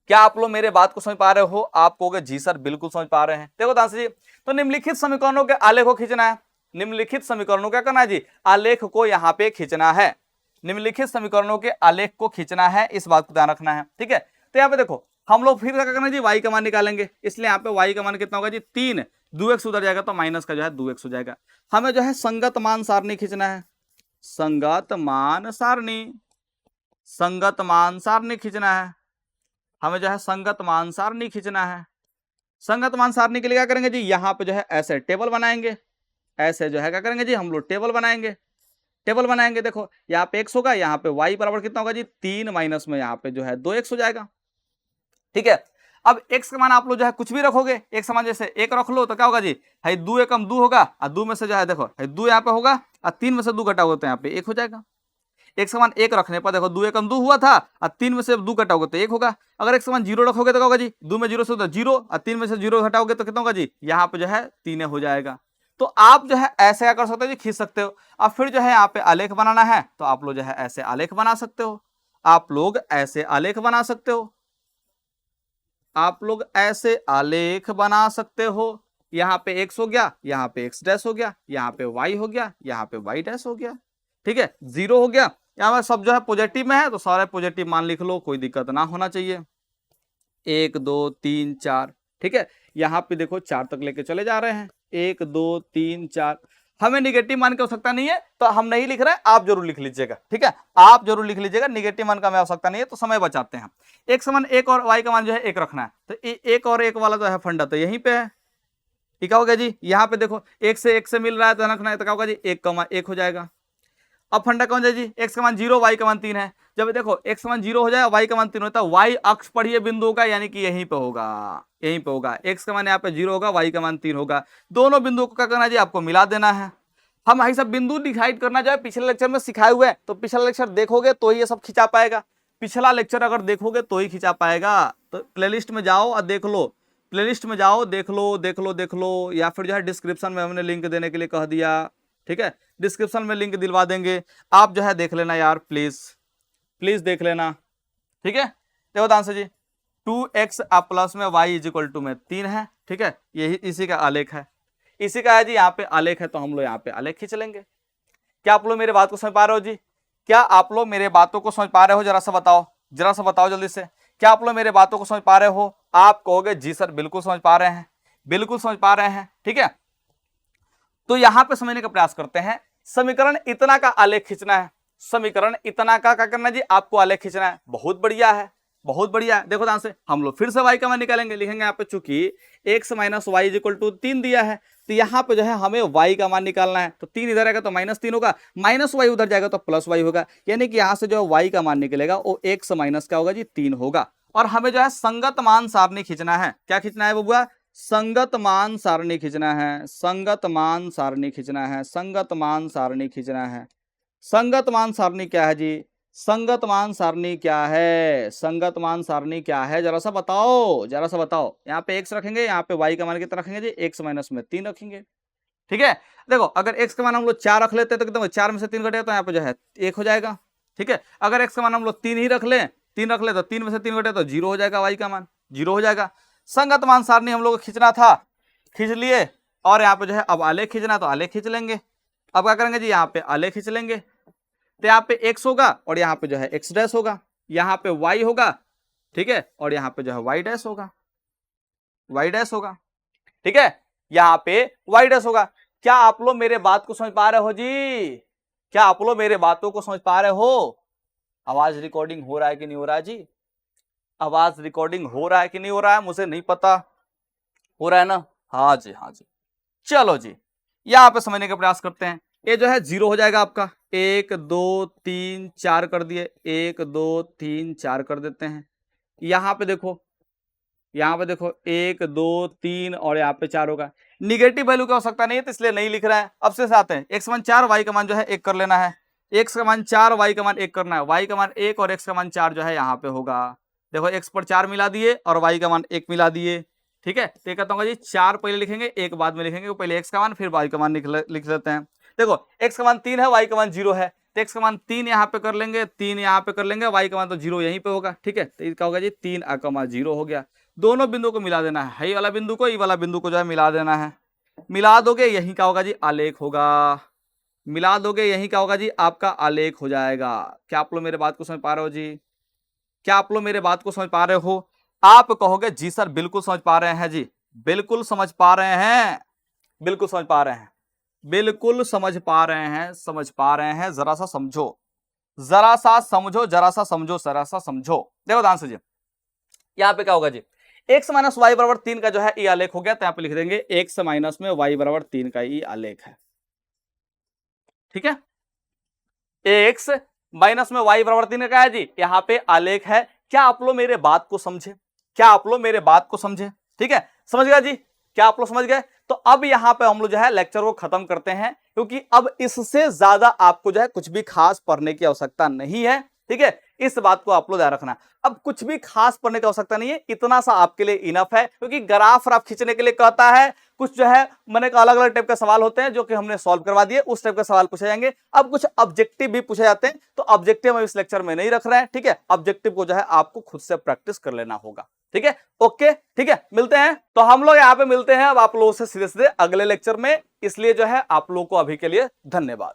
क्या आप लोग मेरे बात को समझ पा रहे हो? आप कहोगे जी सर बिल्कुल समझ पा रहे हैं। देखो दांश जी, तो निम्नलिखित समीकरणों के आलेख को खींचना है। निम्नलिखित समीकरणों क्या करना है जी, आलेख को यहां पे खींचना है। निम्नलिखित समीकरणों के आलेख को खींचना है, इस बात को ध्यान रखना है। ठीक है, तो यहाँ पे देखो हम लोग फिर क्या करना है जी, y का मान निकालेंगे। इसलिए यहाँ पे y का मान कितना होगा जी, 3, 2x उधर जाएगा तो माइनस का जो है 2x हो जाएगा। हमें जो है संगत मान सारणी खींचना है, संगत मान सारणी, संगत मान सारणी खींचना है। हमें जो है संगत मान सारणी खींचना है। संगत मान सारणी के लिए क्या करेंगे जी, यहाँ पे जो है ऐसे टेबल बनाएंगे, ऐसे जो है क्या करेंगे जी, हम लोग टेबल बनाएंगे। टेबल बनाएंगे, देखो यहाँ पे x होगा, यहाँ पे y बराबर कितना होगा जी, 3 माइनस में यहाँ पे जो है 2x हो जाएगा। ठीक है, अब x का मान आप लोग जो है कुछ भी रखोगे, x का मान जैसे 1 रख लो तो क्या होगा जी, है 2 एकम 2 होगा, और 2 में से जो है देखो है 2 यहाँ पे होगा, और 3 में से 2 घटाओगे तो यहाँ पे 1 हो जाएगा। एक समान 1 रखने पर देखो 2 एकम 2 हुआ था, और 3 में से 2 घटाओगे तो 1 होगा। अगर एक समान 0 रखोगे तो क्या होगा जी, 2 में 0 से तो 0, और 3 में से 0 घटाओगे तो कितना होगा जी, यहाँ पे जो है 3 हो जाएगा। तो आप जो है ऐसे क्या कर सकते हो जी, खींच सकते हो। अब फिर जो है यहाँ पे आलेख बनाना है, तो आप लोग जो है ऐसे आलेख बना सकते हो। आप लोग ऐसे आलेख बना सकते हो, आप लोग ऐसे आलेख बना सकते हो। यहाँ पे x हो गया, यहाँ पे x डैश हो गया, यहाँ पे y हो गया, यहाँ पे y डैश हो गया। ठीक है, 0 हो गया, यहाँ पे सब जो है पॉजिटिव में है तो सारे पॉजिटिव मान लिख लो, कोई दिक्कत ना होना चाहिए। 1 2 3 4, ठीक है, यहाँ पे देखो 4 तक लेके चले जा रहे हैं, 1 2 3 4। हमें निगेटिव मान की आवश्यकता नहीं है तो हम नहीं लिख रहे हैं, आप जरूर लिख लीजिएगा। ठीक है, आप जरूर लिख लीजिएगा, निगेटिव मान का हमें आवश्यकता नहीं है तो समय बचाते हैं। एक समान 1 और y का मान जो है 1 रखना है, तो 1 और 1 वाला जो है फंडा तो यहीं पे है। ठीक हो गया जी, यहाँ पे देखो 1 से मिल रहा है तो रखना है, तो क्या होगा जी, 1 का मान 1 हो जाएगा। अब फंडा कौन जाए जी, x का मान 0, y का मान 3 है। जब देखो x का मान 0 हो जाए, y का मान 3 होता है, y अक्ष पढ़िए बिंदु का, यानी कि यहीं पे होगा, यहीं पे होगा। x का मान यहाँ पे 0 होगा, y का मान 3 होगा। दोनों बिंदुओं को क्या करना है जी, आपको मिला देना है। हम यही सब बिंदु डिसाइड करना जो है पिछले लेक्चर में सिखाए हुए हैं, तो पिछला लेक्चर देखोगे तो ही ये सब खिंचा पाएगा। पिछला लेक्चर अगर देखोगे तो ही खिंचा पाएगा। तो प्लेलिस्ट में जाओ और देख लो, प्लेलिस्ट में जाओ, देख लो देख लो देख लो, या फिर जो है डिस्क्रिप्शन में हमने लिंक देने के लिए कह दिया। ठीक है, डिस्क्रिप्शन में लिंक दिलवा देंगे, आप जो है देख लेना यार, प्लीज प्लीज देख लेना। ठीक है, देखो आंसर जी, 2x प्लस में y इज इक्वल टू में 3 है। ठीक है, यही इसी का आलेख है, इसी का है जी, यहाँ पे आलेख है, तो हम लोग यहाँ पे आलेख खींच लेंगे। क्या आप लोग मेरे बात को समझ पा रहे हो जी? क्या आप लोग मेरे बातों को समझ पा रहे हो? जरा सा बताओ, जरा सा बताओ जल्दी से, क्या आप लोग मेरे बातों को समझ पा रहे हो? आप कहोगे जी सर बिल्कुल समझ पा रहे हैं, बिल्कुल समझ पा रहे हैं। ठीक है, तो यहां पे समझने का प्रयास करते हैं। समीकरण इतना का आलेख खींचना है, समीकरण इतना का क्या करना है जी, आपको आलेख खींचना है। बहुत बढ़िया है, बहुत बढ़िया है। देखो ध्यान से, हम लोग फिर से y का मान निकालेंगे, लिखेंगे यहाँ पे चूंकि x minus y is equal to 3 दिया है, तो यहाँ पे जो है हमें y का मान निकालना है। तो 3 इधर आएगा तो -3 होगा, माइनस वाई उधर जाएगा तो प्लस वाई होगा, यानी कि यहाँ से जो है y का मान निकलेगा वो x माइनस क्या होगा जी, 3 होगा। और हमें जो है संगत मान सारणी खींचना है। क्या खींचना है बबुआ? संगत मान सारणी खींचना है, संगत मान सारणी खींचना है, संगत मान सारणी खींचना है। संगत मान सारणी क्या है जी, संगत मान सारणी क्या है, संगत मान सारणी क्या है, जरा सा बताओ, जरा सा बताओ। यहाँ पे x रखेंगे, यहाँ पे y का मान कितना रखेंगे जी, x माइनस में 3 रखेंगे। ठीक है, देखो अगर x का मान हम लोग 4 रख लेते हैं तो कितना, 4 में से 3 घटेगा तो यहाँ पे जो है 1 हो जाएगा। ठीक है, अगर x का मान हम लोग 3 ही रख ले, 3 रख ले तो 3 में से 3 घटे तो 0 हो जाएगा, y का मान 0 हो जाएगा। संगत मान सारणी हम लोग को खींचना था, खींच लिए, और यहाँ पे जो है अब आलेख खींचना तो आलेख खींच लेंगे। अब क्या करेंगे जी, यहाँ पे आलेख खींच लेंगे, तो यहाँ पे x होगा और यहाँ पे जो है x डैश होगा, यहाँ पे y होगा। ठीक है, और यहाँ पे जो है y डैश होगा, y डैश होगा। ठीक है, यहाँ पे y डैश होगा। क्या आप लोग मेरे बात को समझ पा रहे हो जी? क्या आप लोग मेरे बातों को समझ पा रहे हो? आवाज रिकॉर्डिंग हो रहा है कि नहीं हो रहा है जी? आवाज रिकॉर्डिंग हो रहा है कि नहीं हो रहा है, मुझे नहीं पता। हो रहा है ना? हाँ जी, हाँ जी। चलो जी, यहां पे समझने का प्रयास करते हैं। ये जो है 0 हो जाएगा आपका। 1 2 3 4 कर दिए, 1 2 3 4 कर देते हैं। यहां पे देखो, यहाँ पे देखो 1 2 3 और यहाँ पे 4 होगा। निगेटिव वैल्यू की आवश्यकता नहीं है तो इसलिए नहीं लिख रहा है। अब से आते हैं, x का मान 4, y का मान जो है 1 कर लेना है। x का मान 4, y का मान 1 करना है। y का मान 1 और x का मान 4 जो है यहाँ पे होगा। देखो x पर 4 मिला दिए और y का मान 1 मिला दिए। ठीक है, तो ये कहता हूँ जी 4 पहले लिखेंगे, 1 बाद में लिखेंगे। पहले x का मान फिर y का मान लिख लेते हैं। देखो x का मान 3 है, y का मान 0 है, तो x का मान 3 यहाँ पे कर लेंगे, 3 यहाँ पे कर लेंगे, y का मान तो 0 यहीं पे होगा। ठीक है, तो इसका होगा जी 3 a का मान 0 हो गया। दोनों बिंदु को मिला देना है, ये वाला बिंदु को, ये वाला बिंदु को जो है मिला देना है। मिला दोगे यही क्या होगा जी, आलेख होगा। मिला दोगे यही क्या होगा जी, आपका आलेख हो जाएगा। क्या आप लोग मेरे बात को समझ पा रहे हो जी? क्या आप लोग मेरे बात को समझ पा रहे हो? आप कहोगे जी सर बिल्कुल समझ पा रहे हैं जी, बिल्कुल समझ पा रहे हैं, बिल्कुल समझ पा रहे हैं, बिल्कुल समझ पा रहे हैं, समझ पा रहे हैं। जरा सा समझो, जरा सा समझो, जरा सा समझो, जरा सा समझो। देखो ध्यान से जी, यहां पे क्या होगा जी, x माइनस वाई बराबर 3 का जो है ये आलेख हो गया, तो यहां पे लिख देंगे x माइनस में y बराबर 3 का ये आलेख है। ठीक है, x माइनस में y बराबर 3 का है जी, यहां पे आलेख है। क्या आप लोग मेरे बात को समझे? क्या आप लोग मेरे बात को समझे? ठीक है, समझ गया जी? क्या आप लोग समझ गए? तो अब यहां पे हम लोग जो है लेक्चर को खत्म करते हैं, क्योंकि अब इससे ज्यादा आपको जो है कुछ भी खास पढ़ने की आवश्यकता नहीं है। ठीक है, इस बात को आप लोग ध्यान रखना। अब कुछ भी खास पढ़ने की आवश्यकता नहीं है, इतना सा आपके लिए इनफ है, क्योंकि ग्राफ आप खींचने के लिए कहता है। कुछ जो है मैंने अलग अलग टाइप के सवाल होते हैं जो कि हमने सॉल्व करवा दिए, उस टाइप के सवाल पूछे जाएंगे। अब कुछ ऑब्जेक्टिव भी पूछे जाते हैं, तो ऑब्जेक्टिव हम इस लेक्चर में नहीं रख रहे हैं। ठीक है, ऑब्जेक्टिव को जो है आपको खुद से प्रैक्टिस कर लेना होगा। ठीक है, ओके, ठीक है, मिलते हैं। तो हम लोग यहाँ पे मिलते हैं अब आप लोगों से सीधे सीधे अगले लेक्चर में, इसलिए जो है आप लोगों को अभी के लिए धन्यवाद।